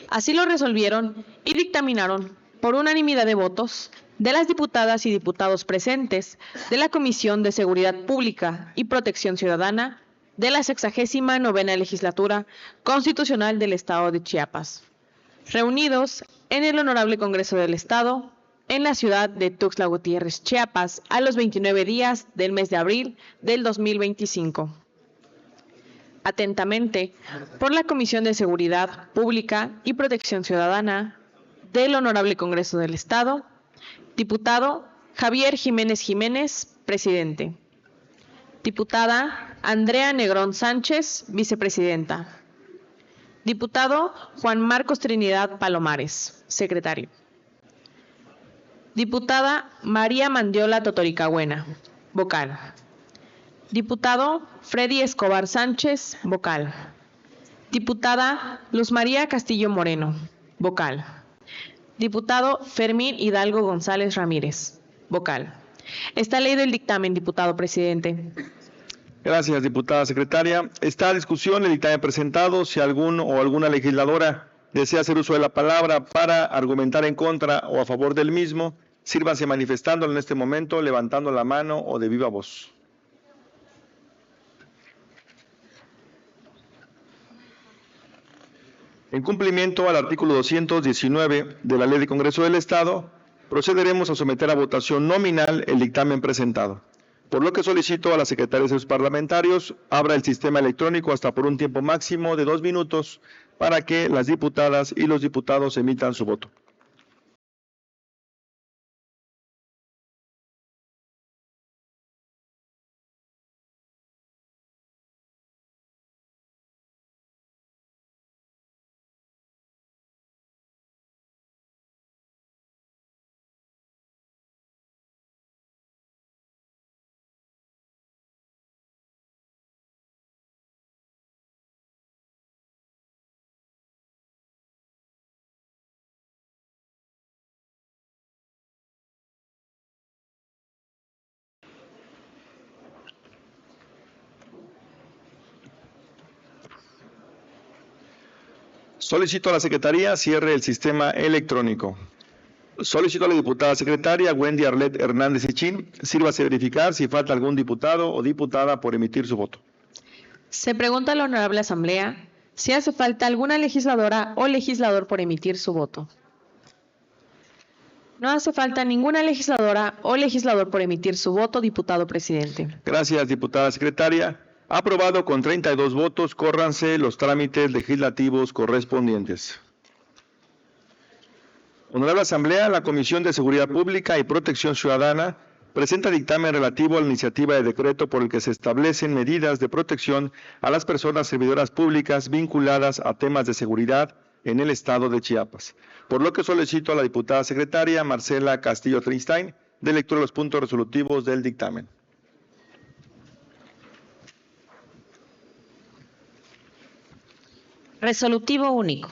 Así lo resolvieron y dictaminaron por unanimidad de votos de las diputadas y diputados presentes de la Comisión de Seguridad Pública y Protección Ciudadana de la 69ª Legislatura Constitucional del Estado de Chiapas, reunidos en el Honorable Congreso del Estado, en la ciudad de Tuxtla Gutiérrez, Chiapas, a los 29 días del mes de abril del 2025. Atentamente, por la Comisión de Seguridad Pública y Protección Ciudadana del Honorable Congreso del Estado, diputado Javier Jiménez Jiménez, presidente. Diputada Andrea Negrón Sánchez, vicepresidenta. Diputado Juan Marcos Trinidad Palomares, secretario. Diputada María Mandiola Totoricagüena, vocal. Diputado Freddy Escobar Sánchez, vocal. Diputada Luz María Castillo Moreno, vocal. Diputado Fermín Hidalgo González Ramírez, vocal. Está leído el dictamen, diputado presidente. Gracias, diputada secretaria. Está a discusión el dictamen presentado. Si algún o alguna legisladora desea hacer uso de la palabra para argumentar en contra o a favor del mismo, sírvanse manifestándolo en este momento, levantando la mano o de viva voz. En cumplimiento al artículo 219 de la Ley del Congreso del Estado, procederemos a someter a votación nominal el dictamen presentado. Por lo que solicito a la Secretaría de Servicios Parlamentarios abra el sistema electrónico hasta por un tiempo máximo de 2 minutos para que las diputadas y los diputados emitan su voto. Solicito a la Secretaría cierre el sistema electrónico. Solicito a la diputada secretaria Wendy Arlet Hernández Ichín, sírvase a verificar si falta algún diputado o diputada por emitir su voto. Se pregunta a la Honorable Asamblea si hace falta alguna legisladora o legislador por emitir su voto. No hace falta ninguna legisladora o legislador por emitir su voto, diputado presidente. Gracias, diputada secretaria. Aprobado con 32 votos, córranse los trámites legislativos correspondientes. Honorable Asamblea, la Comisión de Seguridad Pública y Protección Ciudadana presenta dictamen relativo a la iniciativa de decreto por el que se establecen medidas de protección a las personas servidoras públicas vinculadas a temas de seguridad en el estado de Chiapas. Por lo que solicito a la diputada secretaria Marcela Castillo Trinstein de lectura de los puntos resolutivos del dictamen. Resolutivo único.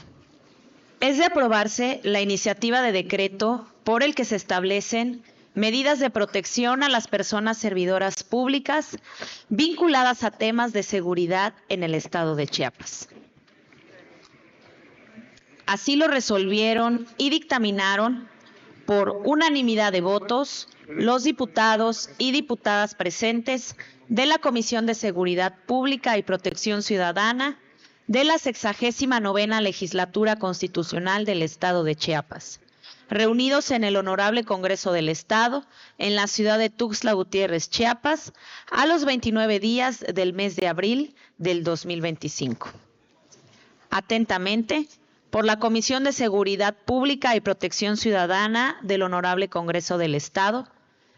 Es de aprobarse la iniciativa de decreto por el que se establecen medidas de protección a las personas servidoras públicas vinculadas a temas de seguridad en el estado de Chiapas. Así lo resolvieron y dictaminaron por unanimidad de votos los diputados y diputadas presentes de la Comisión de Seguridad Pública y Protección Ciudadana de la 69ª Legislatura Constitucional del Estado de Chiapas, reunidos en el Honorable Congreso del Estado, en la ciudad de Tuxtla Gutiérrez, Chiapas, a los 29 días del mes de abril del 2025. Atentamente, por la Comisión de Seguridad Pública y Protección Ciudadana del Honorable Congreso del Estado,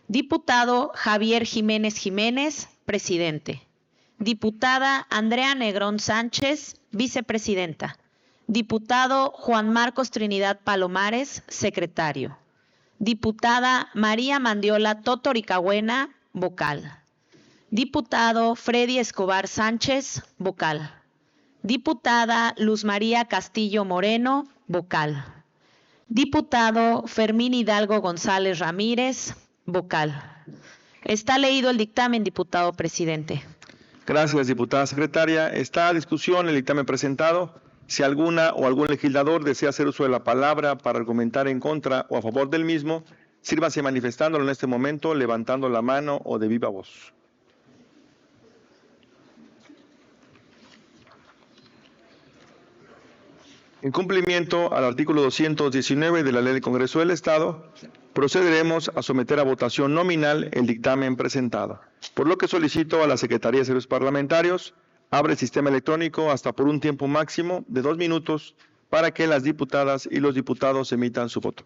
Diputado Javier Jiménez Jiménez, presidente. Diputada Andrea Negrón Sánchez, vicepresidenta. Diputado Juan Marcos Trinidad Palomares, secretario. Diputada María Mandiola Totoricagüena, vocal. Diputado Freddy Escobar Sánchez, vocal. Diputada Luz María Castillo Moreno, vocal. Diputado Fermín Hidalgo González Ramírez, vocal. Está leído el dictamen, diputado presidente. Gracias, diputada secretaria. Está a discusión el dictamen presentado. Si alguna o algún legislador desea hacer uso de la palabra para argumentar en contra o a favor del mismo, sírvase manifestándolo en este momento, levantando la mano o de viva voz. En cumplimiento al artículo 219 de la Ley del Congreso del Estado, procederemos a someter a votación nominal el dictamen presentado, por lo que solicito a la Secretaría de Servicios Parlamentarios abre el sistema electrónico hasta por un tiempo máximo de 2 minutos para que las diputadas y los diputados emitan su voto.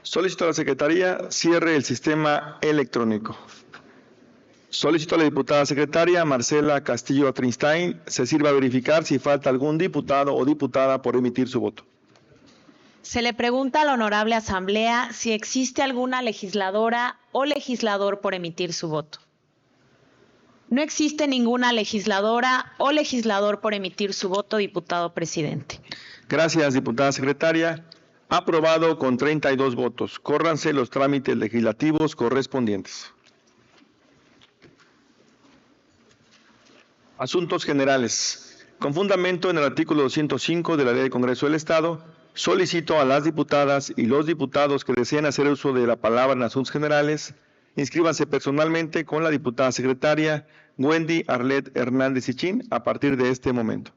Solicito a la Secretaría cierre el sistema electrónico. Solicito a la diputada secretaria Marcela Castillo Atristain se sirva a verificar si falta algún diputado o diputada por emitir su voto. Se le pregunta a la honorable asamblea si existe alguna legisladora o legislador por emitir su voto. No existe ninguna legisladora o legislador por emitir su voto, diputado presidente. Gracias, diputada secretaria. Aprobado con 32 votos. Córranse los trámites legislativos correspondientes. Asuntos generales. Con fundamento en el artículo 205 de la Ley del Congreso del Estado, solicito a las diputadas y los diputados que deseen hacer uso de la palabra en asuntos generales, inscríbanse personalmente con la diputada secretaria Wendy Arlet Hernández Ichín a partir de este momento.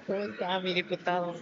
¿Cómo está, mi diputado?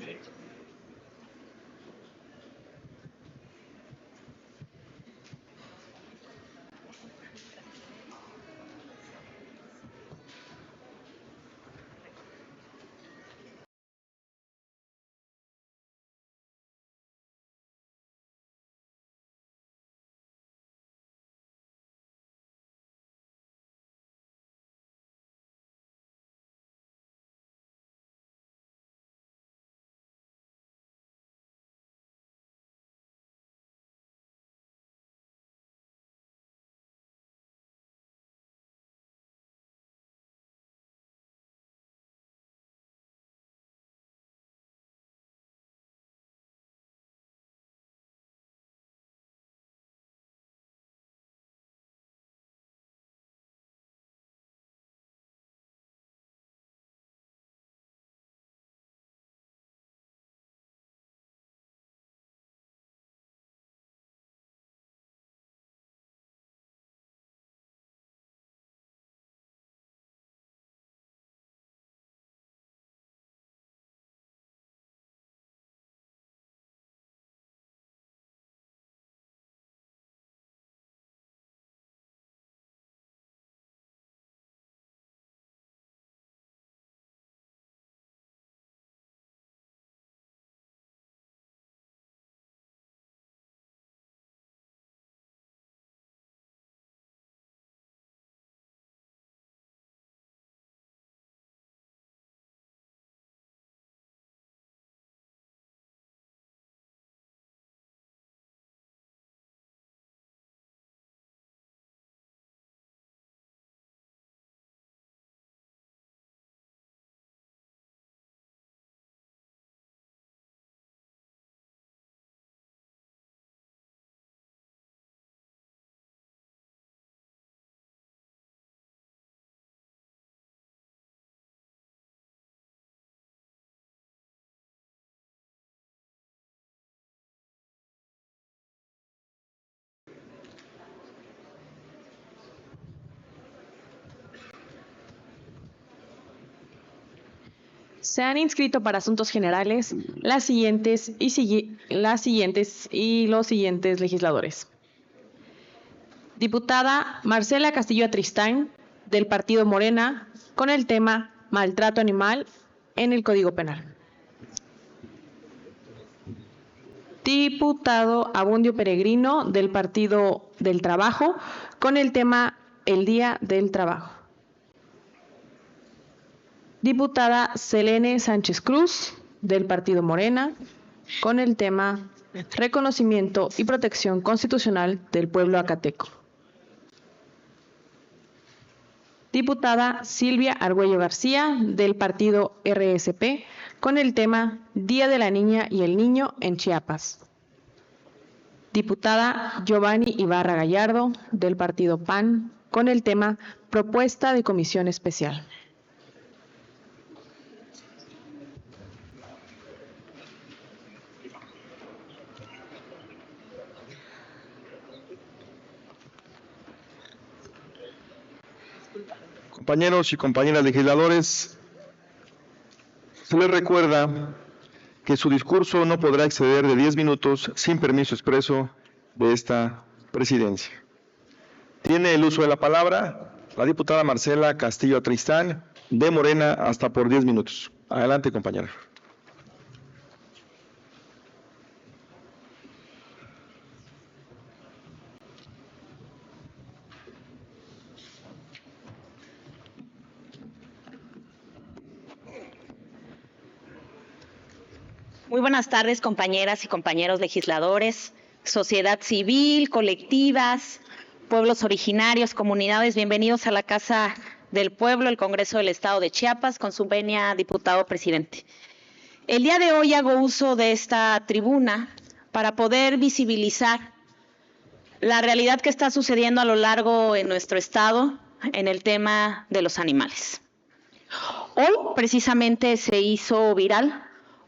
Se han inscrito para asuntos generales los siguientes legisladores. Diputada Marcela Castillo Atristán, del Partido Morena, con el tema maltrato animal en el Código Penal. Diputado Abundio Peregrino, del Partido del Trabajo, con el tema el Día del Trabajo. Diputada Selene Sánchez Cruz, del Partido Morena, con el tema reconocimiento y protección constitucional del pueblo acateco. Diputada Silvia Argüello García, del Partido RSP, con el tema Día de la Niña y el Niño en Chiapas. Diputada Giovanni Ibarra Gallardo, del Partido PAN, con el tema Propuesta de Comisión Especial. Compañeros y compañeras legisladores, se les recuerda que su discurso no podrá exceder de 10 minutos sin permiso expreso de esta presidencia. Tiene el uso de la palabra la diputada Marcela Castillo Atristán, de Morena, hasta por 10 minutos. Adelante, compañera. Muy buenas tardes, compañeras y compañeros legisladores, sociedad civil, colectivas, pueblos originarios, comunidades. Bienvenidos a la Casa del Pueblo, el Congreso del Estado de Chiapas, con su venia, diputado presidente. El día de hoy hago uso de esta tribuna para poder visibilizar la realidad que está sucediendo a lo largo en nuestro Estado en el tema de los animales. Hoy, precisamente, se hizo viral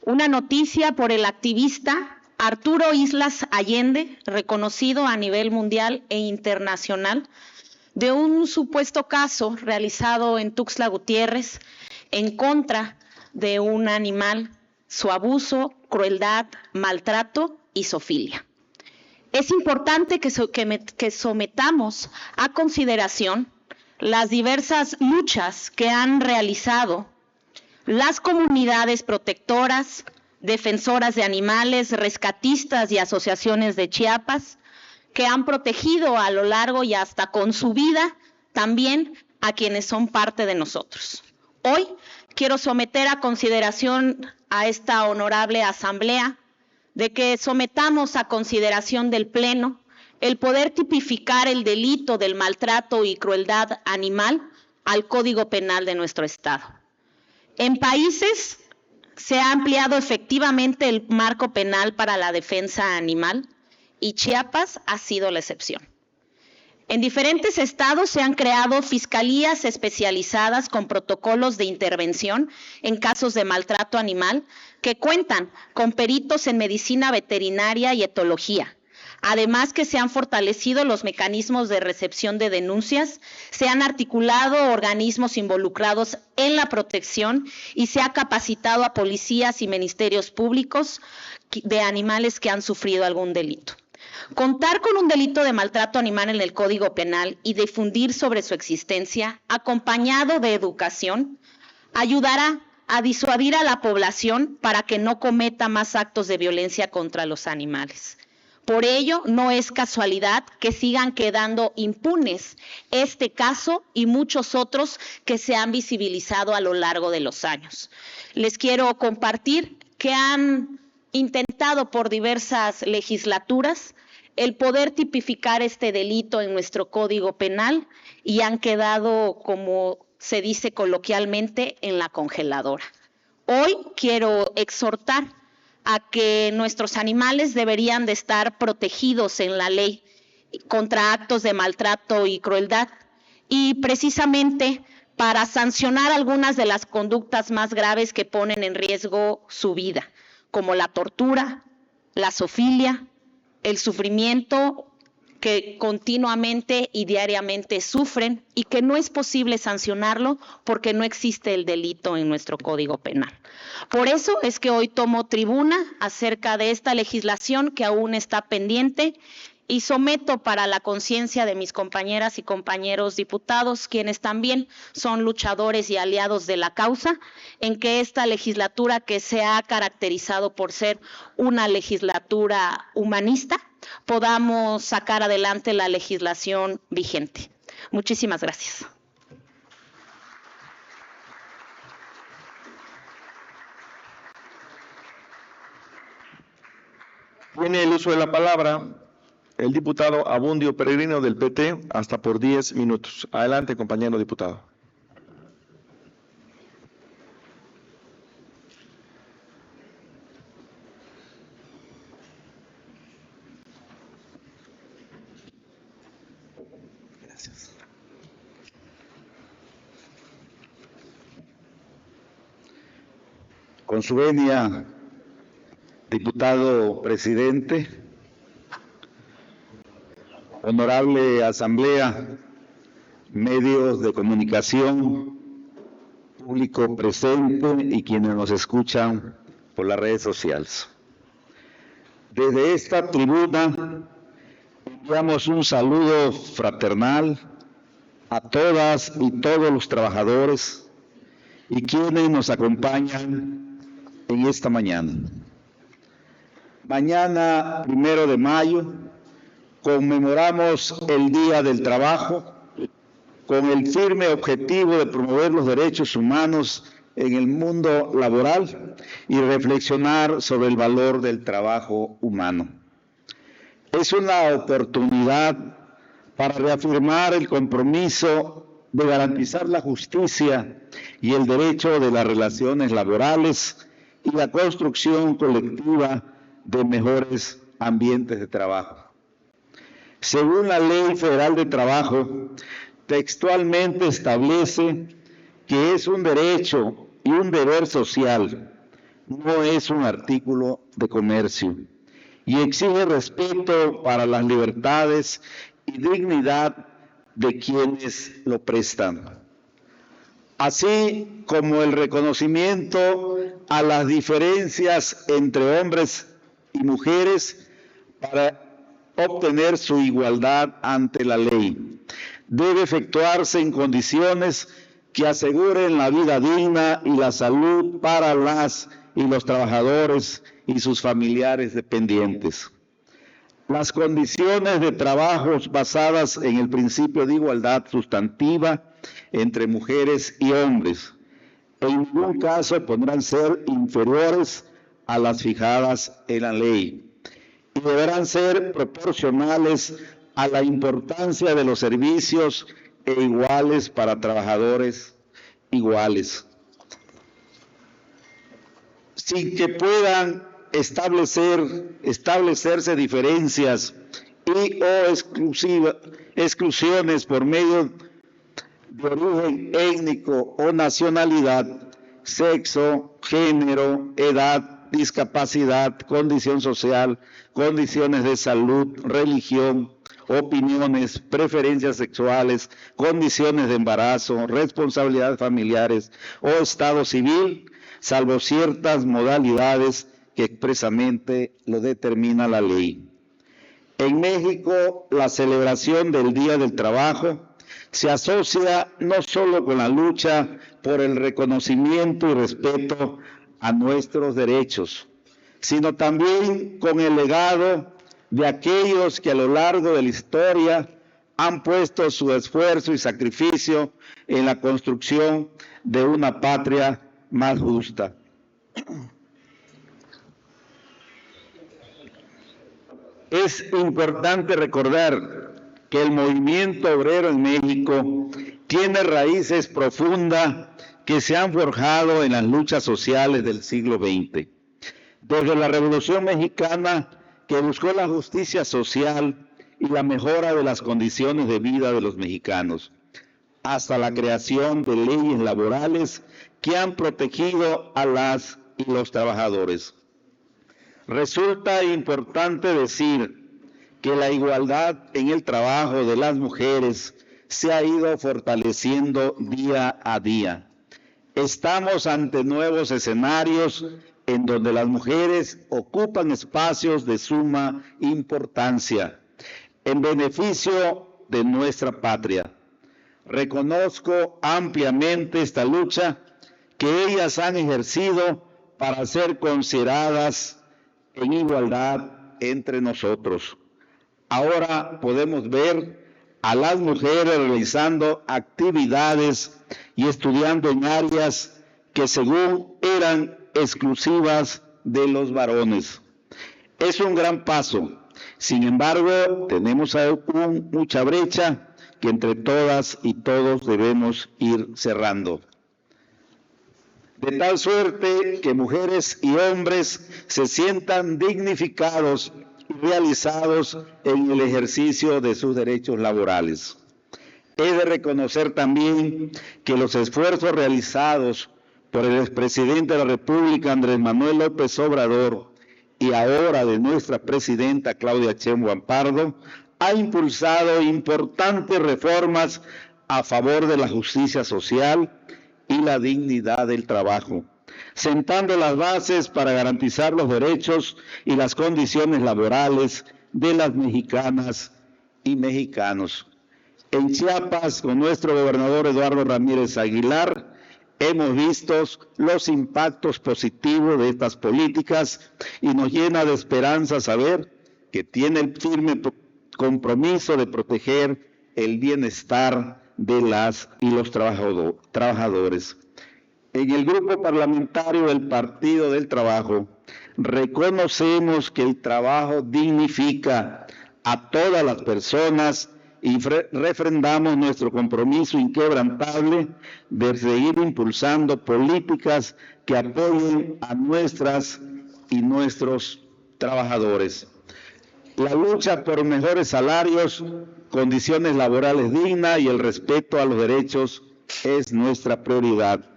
una noticia por el activista Arturo Islas Allende, reconocido a nivel mundial e internacional, de un supuesto caso realizado en Tuxtla Gutiérrez en contra de un animal, su abuso, crueldad, maltrato y zoofilia. Es importante que sometamos a consideración las diversas luchas que han realizado las comunidades protectoras, defensoras de animales, rescatistas y asociaciones de Chiapas, que han protegido a lo largo y hasta con su vida también a quienes son parte de nosotros. Hoy quiero someter a consideración a esta honorable asamblea de que sometamos a consideración del Pleno el poder tipificar el delito del maltrato y crueldad animal al Código Penal de nuestro Estado. En países se ha ampliado efectivamente el marco penal para la defensa animal y Chiapas ha sido la excepción. En diferentes estados se han creado fiscalías especializadas con protocolos de intervención en casos de maltrato animal que cuentan con peritos en medicina veterinaria y etología. Además que se han fortalecido los mecanismos de recepción de denuncias, se han articulado organismos involucrados en la protección y se ha capacitado a policías y ministerios públicos de animales que han sufrido algún delito. Contar con un delito de maltrato animal en el Código Penal y difundir sobre su existencia, acompañado de educación, ayudará a disuadir a la población para que no cometa más actos de violencia contra los animales. Por ello, no es casualidad que sigan quedando impunes este caso y muchos otros que se han visibilizado a lo largo de los años. Les quiero compartir que han intentado por diversas legislaturas el poder tipificar este delito en nuestro Código Penal y han quedado, como se dice coloquialmente, en la congeladora. Hoy quiero exhortar a que nuestros animales deberían de estar protegidos en la ley contra actos de maltrato y crueldad y precisamente para sancionar algunas de las conductas más graves que ponen en riesgo su vida, como la tortura, la zoofilia, el sufrimiento que continuamente y diariamente sufren y que no es posible sancionarlo porque no existe el delito en nuestro Código Penal. Por eso es que hoy tomo tribuna acerca de esta legislación que aún está pendiente y someto para la conciencia de mis compañeras y compañeros diputados, quienes también son luchadores y aliados de la causa, en que esta legislatura, que se ha caracterizado por ser una legislatura humanista, podamos sacar adelante la legislación vigente. Muchísimas gracias. Tiene el uso de la palabra el diputado Abundio Peregrino del PT, hasta por 10 minutos. Adelante, compañero diputado. Gracias. Con su venia, diputado presidente, honorable asamblea, medios de comunicación, público presente y quienes nos escuchan por las redes sociales. Desde esta tribuna enviamos un saludo fraternal a todas y todos los trabajadores y quienes nos acompañan en esta mañana. Mañana, 1 de mayo, conmemoramos el Día del Trabajo con el firme objetivo de promover los derechos humanos en el mundo laboral y reflexionar sobre el valor del trabajo humano. Es una oportunidad para reafirmar el compromiso de garantizar la justicia y el derecho de las relaciones laborales y la construcción colectiva de mejores ambientes de trabajo. Según la Ley Federal de Trabajo, textualmente establece que es un derecho y un deber social, no es un artículo de comercio, y exige respeto para las libertades y dignidad de quienes lo prestan, así como el reconocimiento a las diferencias entre hombres y mujeres para obtener su igualdad ante la ley. Debe efectuarse en condiciones que aseguren la vida digna y la salud para las y los trabajadores y sus familiares dependientes. Las condiciones de trabajo basadas en el principio de igualdad sustantiva entre mujeres y hombres en ningún caso podrán ser inferiores a las fijadas en la ley y deberán ser proporcionales a la importancia de los servicios e iguales para trabajadores iguales, sin que puedan establecerse diferencias y o exclusiones por medio de origen étnico o nacionalidad, sexo, género, edad, discapacidad, condición social, condiciones de salud, religión, opiniones, preferencias sexuales, condiciones de embarazo, responsabilidades familiares o estado civil, salvo ciertas modalidades que expresamente lo determina la ley. En México, la celebración del Día del Trabajo se asocia no solo con la lucha por el reconocimiento y respeto a nuestros derechos, sino también con el legado de aquellos que a lo largo de la historia han puesto su esfuerzo y sacrificio en la construcción de una patria más justa. Es importante recordar que el movimiento obrero en México tiene raíces profundas que se han forjado en las luchas sociales del siglo XX. Desde la Revolución Mexicana, que buscó la justicia social y la mejora de las condiciones de vida de los mexicanos, hasta la creación de leyes laborales que han protegido a las y los trabajadores. Resulta importante decir que la igualdad en el trabajo de las mujeres se ha ido fortaleciendo día a día. Estamos ante nuevos escenarios en donde las mujeres ocupan espacios de suma importancia en beneficio de nuestra patria. Reconozco ampliamente esta lucha que ellas han ejercido para ser consideradas en igualdad entre nosotros. Ahora podemos ver a las mujeres realizando actividades y estudiando en áreas que según eran exclusivas de los varones. Es un gran paso. Sin embargo, tenemos aún mucha brecha que entre todas y todos debemos ir cerrando. De tal suerte que mujeres y hombres se sientan dignificados y realizados en el ejercicio de sus derechos laborales. He de reconocer también que los esfuerzos realizados por el expresidente de la República, Andrés Manuel López Obrador, y ahora de nuestra presidenta Claudia Sheinbaum Pardo, ha impulsado importantes reformas a favor de la justicia social y la dignidad del trabajo, sentando las bases para garantizar los derechos y las condiciones laborales de las mexicanas y mexicanos. En Chiapas, con nuestro gobernador Eduardo Ramírez Aguilar, hemos visto los impactos positivos de estas políticas y nos llena de esperanza saber que tiene el firme compromiso de proteger el bienestar de las y los trabajadores. En el grupo parlamentario del Partido del Trabajo, reconocemos que el trabajo dignifica a todas las personas y refrendamos nuestro compromiso inquebrantable de seguir impulsando políticas que apoyen a nuestras y nuestros trabajadores. La lucha por mejores salarios, condiciones laborales dignas y el respeto a los derechos es nuestra prioridad.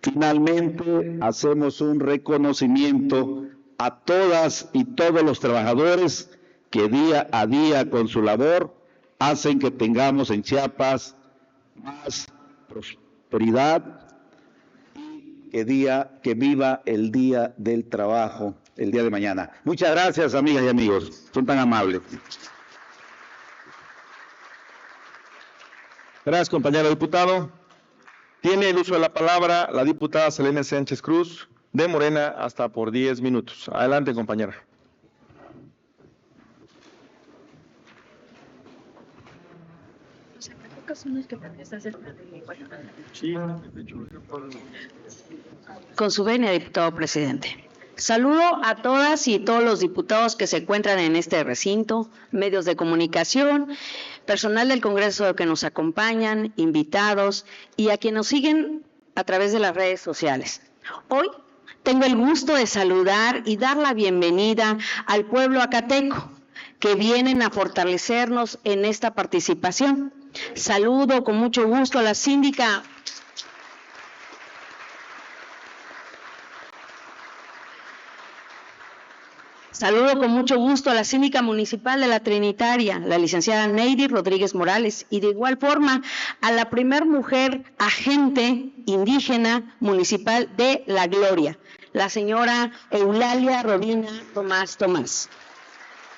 Finalmente, hacemos un reconocimiento a todas y todos los trabajadores que día a día con su labor hacen que tengamos en Chiapas más prosperidad y que viva el Día del Trabajo el día de mañana. Muchas gracias, amigas y amigos. Son tan amables. Gracias, compañero diputado. Tiene el uso de la palabra la diputada Selene Sánchez Cruz, de Morena, hasta por 10 minutos. Adelante, compañera. Con su venia, diputado presidente. Saludo a todas y todos los diputados que se encuentran en este recinto, medios de comunicación, personal del Congreso que nos acompañan, invitados y a quienes nos siguen a través de las redes sociales. Hoy tengo el gusto de saludar y dar la bienvenida al pueblo acateco que vienen a fortalecernos en esta participación. Saludo con mucho gusto a la síndica municipal de la Trinitaria, la licenciada Neidy Rodríguez Morales, y de igual forma a la primer mujer agente indígena municipal de La Gloria, la señora Eulalia Robina Tomás,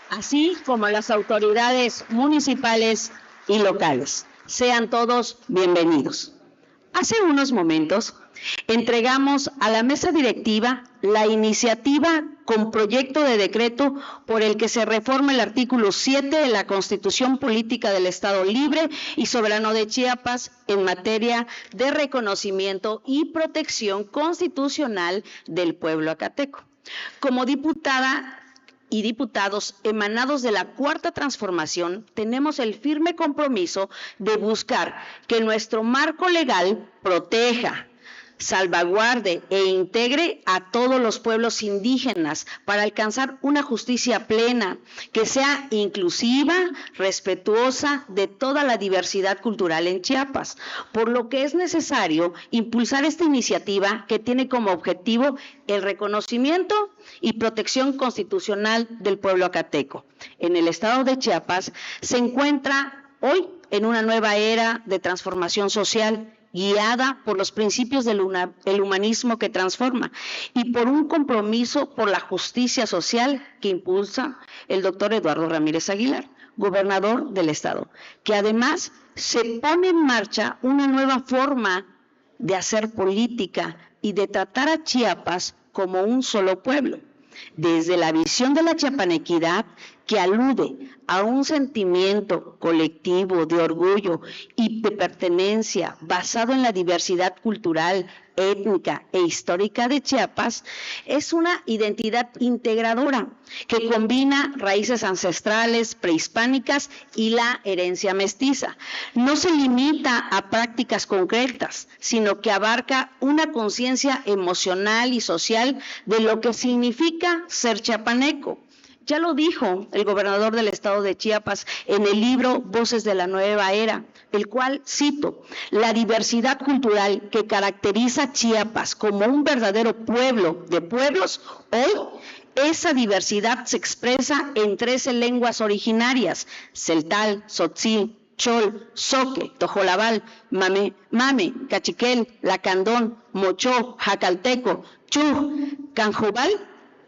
así como a las autoridades municipales y locales. Sean todos bienvenidos. Hace unos momentos entregamos a la mesa directiva la iniciativa con proyecto de decreto por el que se reforma el artículo 7 de la Constitución Política del Estado Libre y Soberano de Chiapas en materia de reconocimiento y protección constitucional del pueblo acateco. Como diputada y diputados emanados de la Cuarta Transformación, tenemos el firme compromiso de buscar que nuestro marco legal proteja, salvaguarde e integre a todos los pueblos indígenas para alcanzar una justicia plena que sea inclusiva, respetuosa de toda la diversidad cultural en Chiapas, por lo que es necesario impulsar esta iniciativa que tiene como objetivo el reconocimiento y protección constitucional del pueblo acateco. En el estado de Chiapas se encuentra hoy en una nueva era de transformación social guiada por los principios del humanismo que transforma y por un compromiso por la justicia social que impulsa el doctor Eduardo Ramírez Aguilar, gobernador del estado, que además se pone en marcha una nueva forma de hacer política y de tratar a Chiapas como un solo pueblo, desde la visión de la chiapanequidad que alude a un sentimiento colectivo de orgullo y de pertenencia basado en la diversidad cultural, étnica e histórica de Chiapas, es una identidad integradora que combina raíces ancestrales, prehispánicas y la herencia mestiza. No se limita a prácticas concretas, sino que abarca una conciencia emocional y social de lo que significa ser chiapaneco. Ya lo dijo el gobernador del estado de Chiapas en el libro Voces de la Nueva Era, el cual cito: la diversidad cultural que caracteriza a Chiapas como un verdadero pueblo de pueblos, hoy esa diversidad se expresa en 13 lenguas originarias: celtal, tzotzil, chol, zoque, tojolabal, mame, cachiquel, lacandón, mochó, jacalteco, chuj, canjobal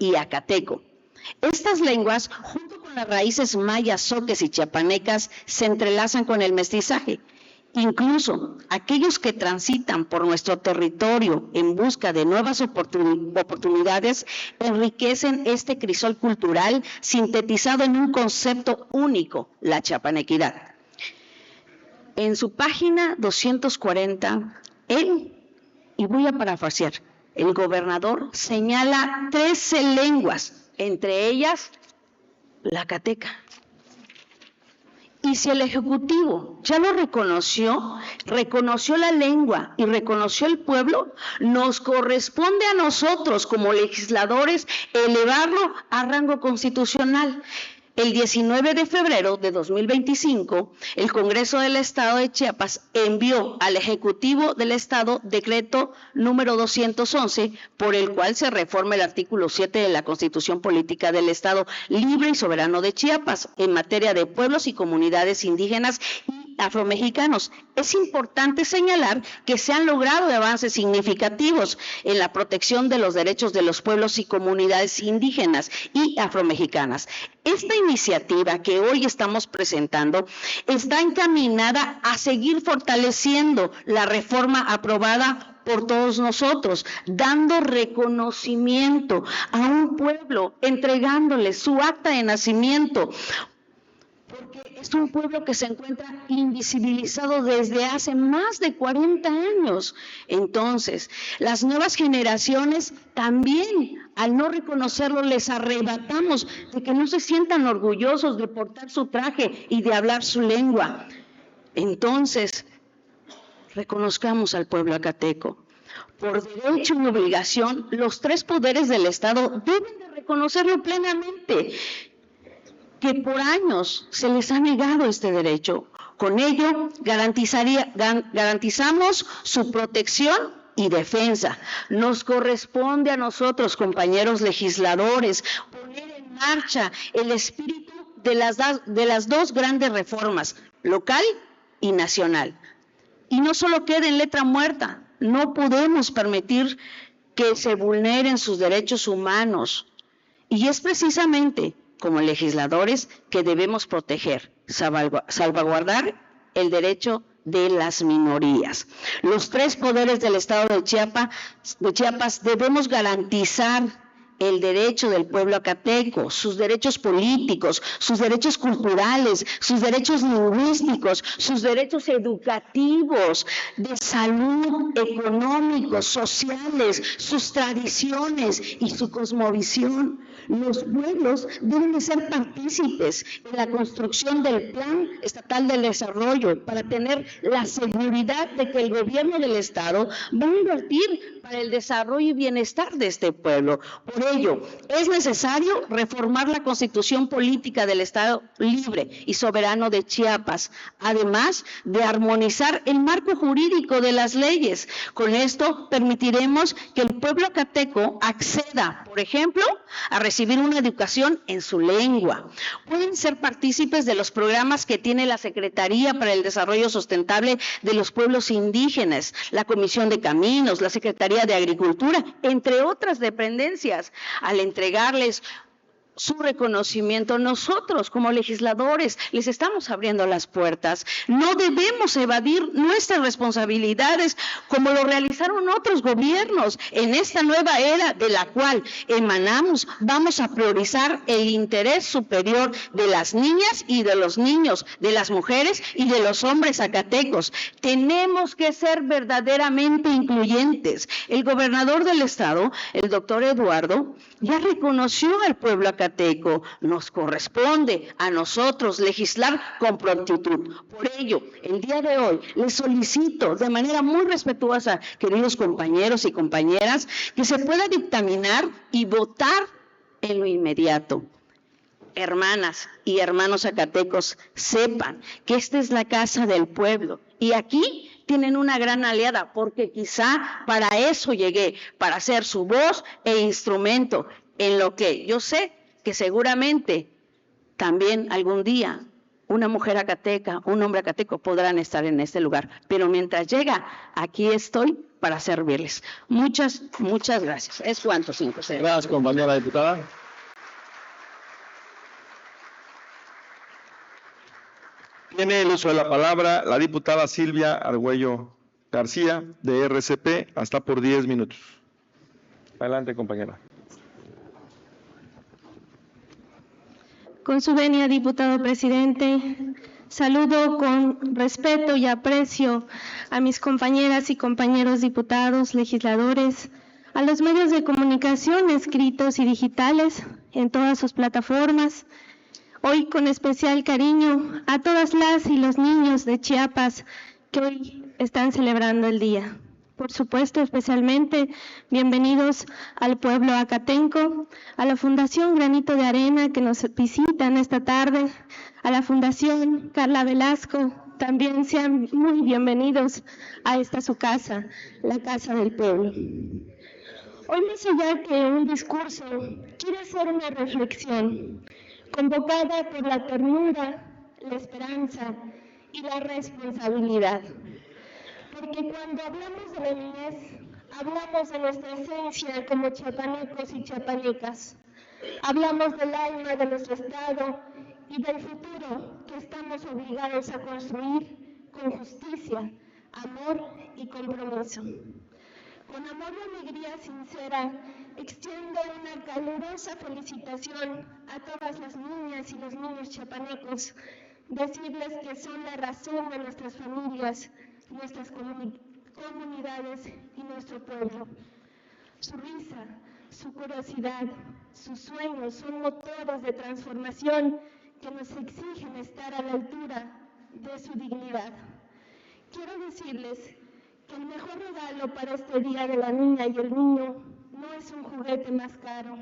y acateco. Estas lenguas, junto con las raíces mayas, zoques y chiapanecas, se entrelazan con el mestizaje. Incluso aquellos que transitan por nuestro territorio en busca de nuevas oportunidades enriquecen este crisol cultural sintetizado en un concepto único: la chiapanequidad. En su página 240, y voy a parafrasear, el gobernador señala 13 lenguas, entre ellas la acateca. Y si el Ejecutivo ya lo reconoció la lengua y reconoció el pueblo, nos corresponde a nosotros como legisladores elevarlo a rango constitucional. El 19 de febrero de 2025, el Congreso del Estado de Chiapas envió al Ejecutivo del Estado decreto número 211, por el cual se reforma el artículo 7 de la Constitución Política del Estado Libre y Soberano de Chiapas en materia de pueblos y comunidades indígenas y afromexicanos. Es importante señalar que se han logrado avances significativos en la protección de los derechos de los pueblos y comunidades indígenas y afromexicanas. Esta iniciativa que hoy estamos presentando está encaminada a seguir fortaleciendo la reforma aprobada por todos nosotros, dando reconocimiento a un pueblo, entregándole su acta de nacimiento, porque es un pueblo que se encuentra invisibilizado desde hace más de 40 años. Entonces, las nuevas generaciones también, al no reconocerlo, les arrebatamos de que no se sientan orgullosos de portar su traje y de hablar su lengua. Entonces, reconozcamos al pueblo acateco. Por derecho y obligación, los 3 poderes del Estado deben de reconocerlo plenamente, que por años se les ha negado este derecho. Con ello, garantizamos su protección y defensa. Nos corresponde a nosotros, compañeros legisladores, poner en marcha el espíritu de las dos grandes reformas, local y nacional. Y no solo quede en letra muerta, no podemos permitir que se vulneren sus derechos humanos. Y es precisamente como legisladores que debemos proteger, salvaguardar el derecho de las minorías. Los 3 poderes del Estado de Chiapas debemos garantizar el derecho del pueblo acateco, sus derechos políticos, sus derechos culturales, sus derechos lingüísticos, sus derechos educativos, de salud, económicos, sociales, sus tradiciones y su cosmovisión. Los pueblos deben de ser partícipes en la construcción del Plan Estatal del Desarrollo para tener la seguridad de que el gobierno del Estado va a invertir para el desarrollo y bienestar de este pueblo. Por ello, es necesario reformar la Constitución Política del Estado Libre y Soberano de Chiapas, además de armonizar el marco jurídico de las leyes. Con esto permitiremos que el pueblo acateco acceda, por ejemplo, a recibir una educación en su lengua. Pueden ser partícipes de los programas que tiene la Secretaría para el Desarrollo Sustentable de los Pueblos Indígenas, la Comisión de Caminos, la Secretaría de Agricultura, entre otras dependencias. Al entregarles su reconocimiento, nosotros como legisladores les estamos abriendo las puertas. No debemos evadir nuestras responsabilidades como lo realizaron otros gobiernos. En esta nueva era de la cual emanamos, vamos a priorizar el interés superior de las niñas y de los niños, de las mujeres y de los hombres zacatecos. Tenemos que ser verdaderamente incluyentes. El gobernador del estado, el doctor Eduardo, ya reconoció al pueblo acateco. Nos corresponde a nosotros legislar con prontitud. Por ello, el día de hoy les solicito de manera muy respetuosa, queridos compañeros y compañeras, que se pueda dictaminar y votar en lo inmediato. Hermanas y hermanos zacatecos, sepan que esta es la casa del pueblo y aquí tienen una gran aliada, porque quizá para eso llegué, para ser su voz e instrumento, en lo que yo sé que seguramente también algún día una mujer acateca, un hombre acateco podrán estar en este lugar. Pero mientras llega, aquí estoy para servirles. Muchas gracias. Es cuanto, 5. Gracias, compañera diputada. Tiene el uso de la palabra la diputada Silvia Argüello García, de RCP, hasta por 10 minutos. Adelante, compañera. Con su venia, diputado presidente, saludo con respeto y aprecio a mis compañeras y compañeros diputados, legisladores, a los medios de comunicación escritos y digitales en todas sus plataformas. Hoy con especial cariño a todas las y los niños de Chiapas que hoy están celebrando el día. Por supuesto, especialmente bienvenidos al pueblo acatenco, a la Fundación Granito de Arena que nos visitan esta tarde, a la Fundación Carla Velasco. También sean muy bienvenidos a esta su casa, la Casa del Pueblo. Hoy, más allá que un discurso, quiero hacer una reflexión convocada por la ternura, la esperanza y la responsabilidad. Porque cuando hablamos de la niñez, hablamos de nuestra esencia como chiapanecos y chiapanecas. Hablamos del alma de nuestro estado y del futuro que estamos obligados a construir con justicia, amor y compromiso. Con amor y alegría sincera, extiendo una calurosa felicitación a todas las niñas y los niños chiapanecos, decirles que son la razón de nuestras familias, nuestras comunidades y nuestro pueblo. Su risa, su curiosidad, sus sueños son motores de transformación que nos exigen estar a la altura de su dignidad. Quiero decirles que el mejor regalo para este Día de la Niña y el Niño no es un juguete más caro,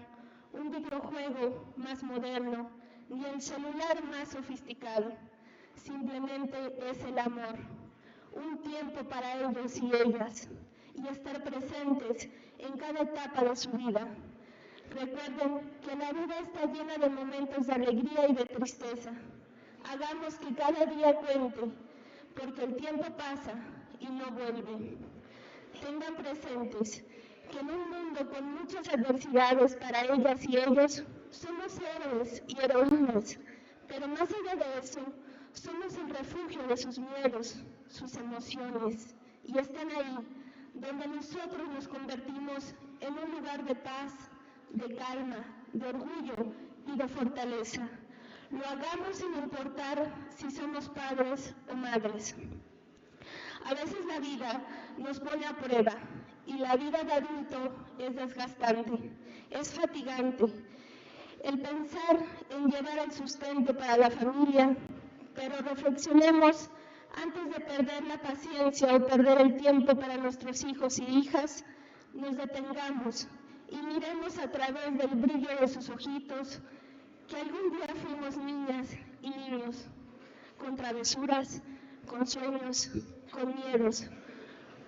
un videojuego más moderno, ni el celular más sofisticado. Simplemente es el amor. Un tiempo para ellos y ellas, y estar presentes en cada etapa de su vida. Recuerden que la vida está llena de momentos de alegría y de tristeza. Hagamos que cada día cuente, porque el tiempo pasa y no vuelve. Tengan presentes que en un mundo con muchas adversidades para ellas y ellos, somos héroes y heroínas, pero más allá de eso, somos el refugio de sus miedos, sus emociones, y están ahí, donde nosotros nos convertimos en un lugar de paz, de calma, de orgullo y de fortaleza. Lo hagamos sin importar si somos padres o madres. A veces la vida nos pone a prueba y la vida de adulto es desgastante, es fatigante. El pensar en llevar el sustento para la familia, pero reflexionemos antes de perder la paciencia o perder el tiempo para nuestros hijos y hijas, nos detengamos y miremos a través del brillo de sus ojitos que algún día fuimos niñas y niños, con travesuras, con sueños, con miedos,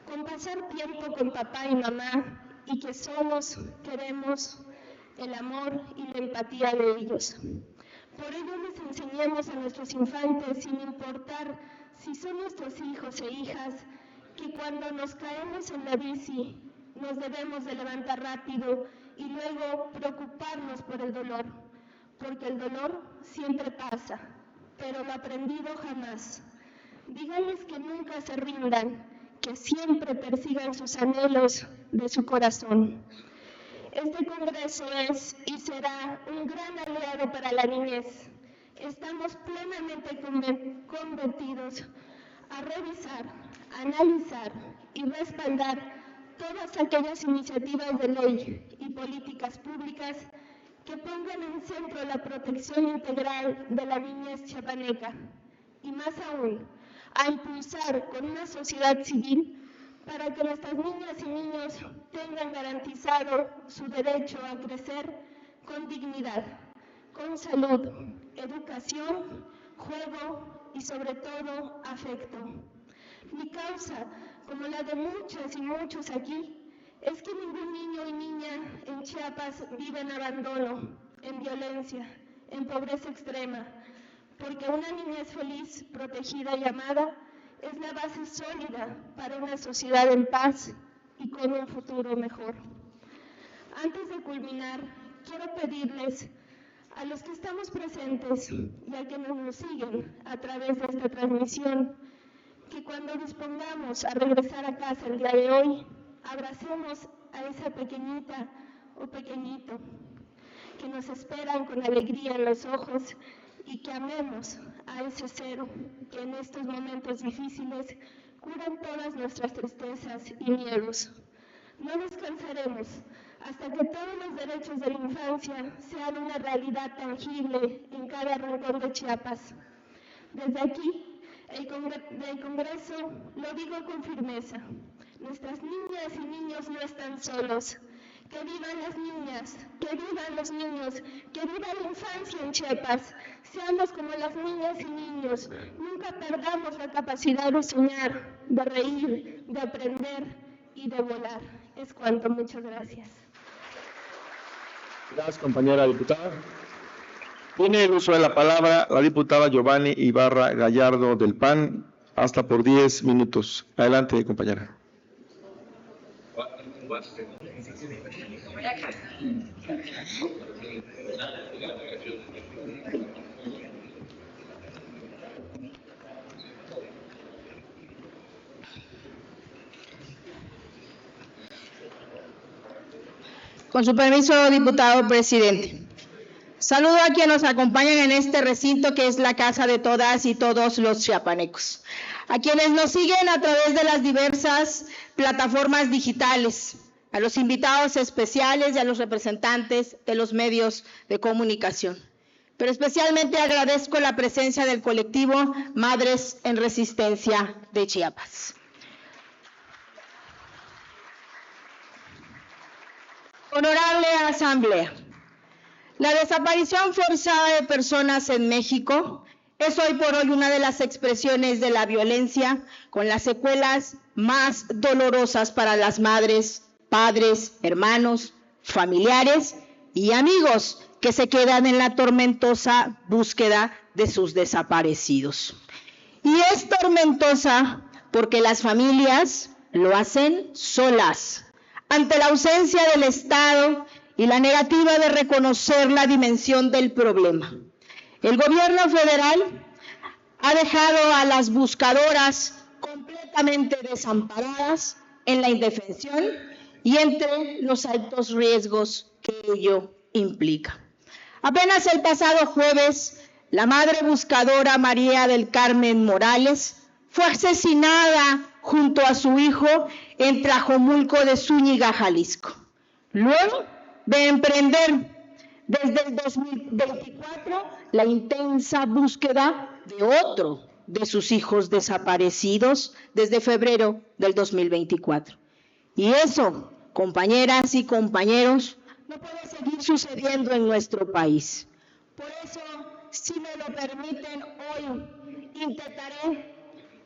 con pasar tiempo con papá y mamá y que solos queremos el amor y la empatía de ellos. Por ello les enseñemos a nuestros infantes, sin importar si son nuestros hijos e hijas, que cuando nos caemos en la bici nos debemos de levantar rápido y luego preocuparnos por el dolor, porque el dolor siempre pasa, pero lo aprendido jamás. Díganles que nunca se rindan, que siempre persigan sus anhelos de su corazón. Este Congreso es y será un gran aliado para la niñez. Estamos plenamente convertidos a revisar, analizar y respaldar todas aquellas iniciativas de ley y políticas públicas que pongan en centro la protección integral de la niñez chiapaneca y más aún, a impulsar con una sociedad civil para que nuestras niñas y niños tengan garantizado su derecho a crecer con dignidad, con salud, educación, juego y sobre todo afecto. Mi causa, como la de muchas y muchos aquí, es que ningún niño y niña en Chiapas vive en abandono, en violencia, en pobreza extrema, porque una niñez feliz, protegida y amada es la base sólida para una sociedad en paz y con un futuro mejor. Antes de culminar, quiero pedirles a los que estamos presentes y a quienes nos siguen a través de esta transmisión, que cuando dispongamos a regresar a casa el día de hoy, abracemos a esa pequeñita o pequeñito que nos esperan con alegría en los ojos y que amemos a ese cero que en estos momentos difíciles curan todas nuestras tristezas y miedos. No descansaremos hasta que todos los derechos de la infancia sean una realidad tangible en cada rincón de Chiapas. Desde aquí, del Congreso, lo digo con firmeza. Nuestras niñas y niños no están solos. Que vivan las niñas, que vivan los niños, que viva la infancia en Chiapas. Seamos como las niñas y niños. Nunca perdamos la capacidad de soñar, de reír, de aprender y de volar. Es cuanto. Muchas gracias. Gracias, compañera diputada. Tiene el uso de la palabra la diputada Giovanni Ibarra Gallardo del PAN, hasta por 10 minutos. Adelante, compañera. Con su permiso, diputado presidente. Saludo a quienes nos acompañan en este recinto que es la casa de todas y todos los chiapanecos. A quienes nos siguen a través de las diversas plataformas digitales, a los invitados especiales y a los representantes de los medios de comunicación. Pero especialmente agradezco la presencia del colectivo Madres en Resistencia de Chiapas. Honorable Asamblea, la desaparición forzada de personas en México es hoy por hoy una de las expresiones de la violencia con las secuelas más dolorosas para las madres, padres, hermanos, familiares y amigos que se quedan en la tormentosa búsqueda de sus desaparecidos. Y es tormentosa porque las familias lo hacen solas, ante la ausencia del Estado y la negativa de reconocer la dimensión del problema. El gobierno federal ha dejado a las buscadoras completamente desamparadas en la indefensión y entre los altos riesgos que ello implica. Apenas el pasado jueves, la madre buscadora María del Carmen Morales fue asesinada junto a su hijo en Tlajomulco de Zúñiga, Jalisco. Luego de emprender desde el 2024 la intensa búsqueda de otro de sus hijos desaparecidos desde febrero del 2024. Y eso, compañeras y compañeros, no puede seguir sucediendo en nuestro país. Por eso, si me lo permiten, hoy intentaré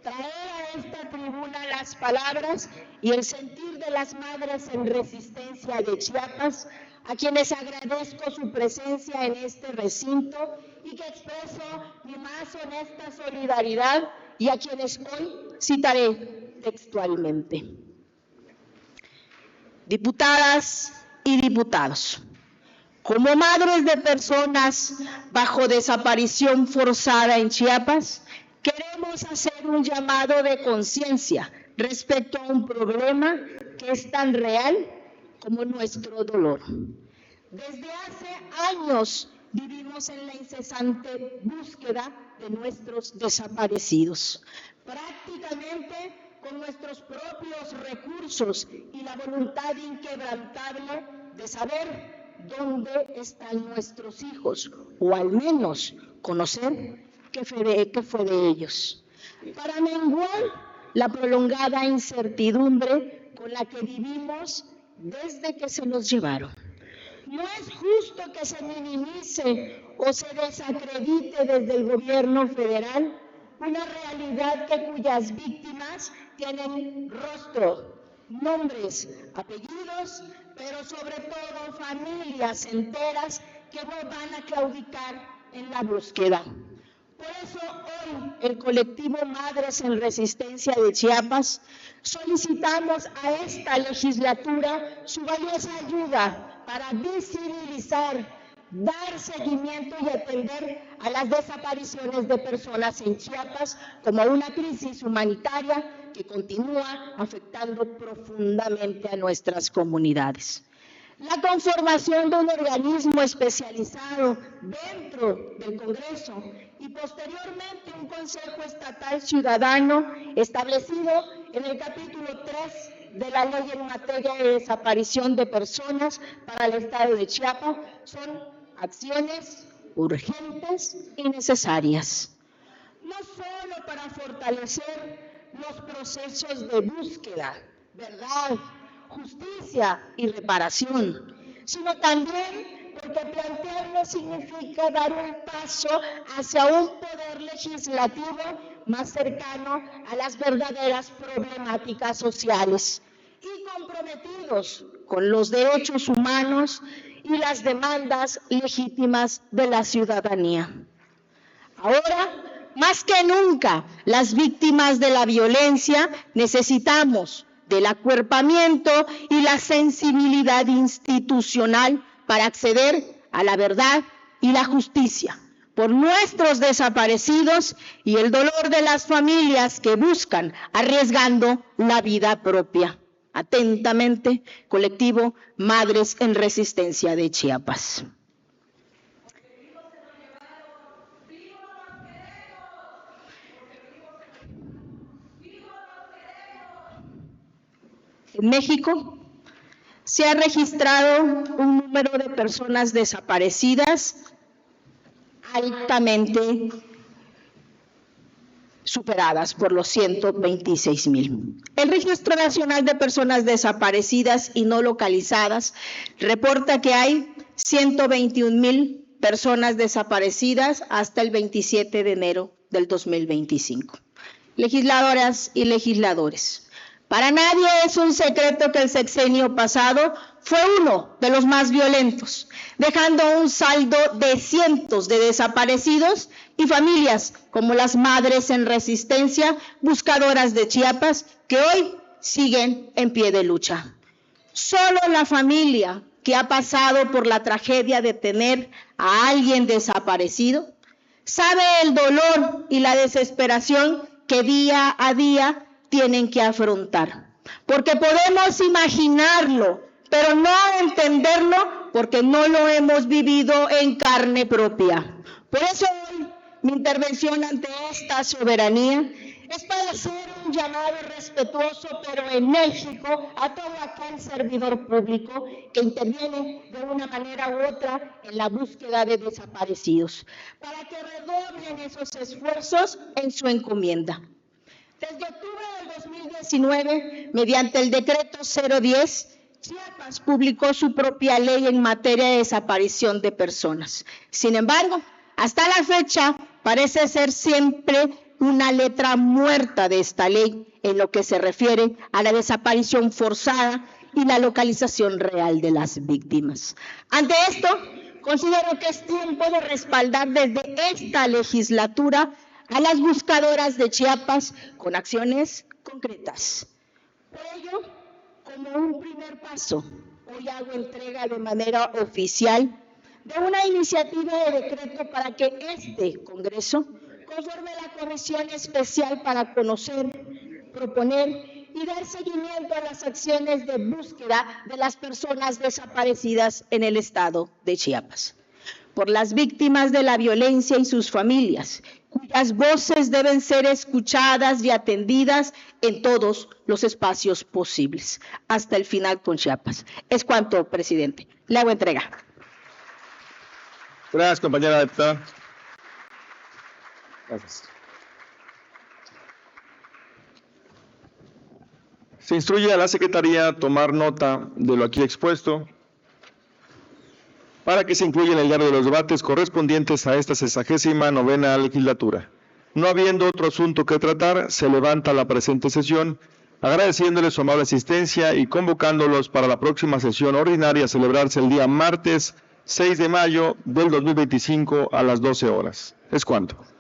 traer a esta tribuna las palabras y el sentir de las madres en resistencia de Chiapas, a quienes agradezco su presencia en este recinto y que expreso mi más honesta solidaridad, y a quienes hoy citaré textualmente. Diputadas y diputados, como madres de personas bajo desaparición forzada en Chiapas, queremos hacer un llamado de conciencia respecto a un problema que es tan real como nuestro dolor. Desde hace años vivimos en la incesante búsqueda de nuestros desaparecidos, prácticamente con nuestros propios recursos y la voluntad inquebrantable de saber dónde están nuestros hijos, o al menos conocer qué fue de ellos, para menguar la prolongada incertidumbre con la que vivimos desde que se nos llevaron. No es justo que se minimice o se desacredite desde el gobierno federal una realidad cuyas víctimas tienen rostro, nombres, apellidos, pero sobre todo familias enteras que no van a claudicar en la búsqueda. Por eso hoy el colectivo Madres en Resistencia de Chiapas solicitamos a esta legislatura su valiosa ayuda para visibilizar, dar seguimiento y atender a las desapariciones de personas en Chiapas como una crisis humanitaria que continúa afectando profundamente a nuestras comunidades. La conformación de un organismo especializado dentro del Congreso y posteriormente un Consejo Estatal Ciudadano establecido en el capítulo 3 de la Ley en materia de desaparición de personas para el Estado de Chiapas son acciones urgentes y necesarias, no solo para fortalecer los procesos de búsqueda, verdad, justicia y reparación, sino también porque plantearlo significa dar un paso hacia un poder legislativo más cercano a las verdaderas problemáticas sociales y comprometidos con los derechos humanos y las demandas legítimas de la ciudadanía. Ahora, más que nunca, las víctimas de la violencia necesitamos del acuerpamiento y la sensibilidad institucional para acceder a la verdad y la justicia por nuestros desaparecidos y el dolor de las familias que buscan arriesgando la vida propia. Atentamente, colectivo Madres en Resistencia de Chiapas. En México se ha registrado un número de personas desaparecidas altamente superadas por los 126,000. El Registro Nacional de Personas Desaparecidas y No Localizadas reporta que hay 121,000 personas desaparecidas hasta el 27 de enero del 2025. Legisladoras y legisladores, para nadie es un secreto que el sexenio pasado fue uno de los más violentos, dejando un saldo de cientos de desaparecidos y familias como las Madres en Resistencia, buscadoras de Chiapas, que hoy siguen en pie de lucha. Solo la familia que ha pasado por la tragedia de tener a alguien desaparecido sabe el dolor y la desesperación que día a día tienen que afrontar. porque podemos imaginarlo, pero no entenderlo porque no lo hemos vivido en carne propia. Por eso hoy mi intervención ante esta soberanía es para hacer un llamado respetuoso pero enérgico a todo aquel servidor público que interviene de una manera u otra en la búsqueda de desaparecidos, para que redoblen esos esfuerzos en su encomienda. Desde octubre del 2019, mediante el decreto 010, Chiapas publicó su propia ley en materia de desaparición de personas. Sin embargo, hasta la fecha parece ser siempre una letra muerta de esta ley en lo que se refiere a la desaparición forzada y la localización real de las víctimas. Ante esto, considero que es tiempo de respaldar desde esta legislatura a las buscadoras de Chiapas con acciones concretas. Por ello, como un primer paso, hoy hago entrega de manera oficial de una iniciativa de decreto para que este Congreso conforme la Comisión Especial para conocer, proponer y dar seguimiento a las acciones de búsqueda de las personas desaparecidas en el estado de Chiapas, por las víctimas de la violencia y sus familias, cuyas voces deben ser escuchadas y atendidas en todos los espacios posibles, hasta el final con Chiapas. Es cuanto, presidente. Le hago entrega. Gracias, compañera diputada. Gracias. Se instruye a la Secretaría a tomar nota de lo aquí expuesto para que se incluya en el diario de los debates correspondientes a esta 69ª legislatura. No habiendo otro asunto que tratar, se levanta la presente sesión, agradeciéndoles su amable asistencia y convocándolos para la próxima sesión ordinaria a celebrarse el día martes 6 de mayo del 2025 a las 12 horas. Es cuanto.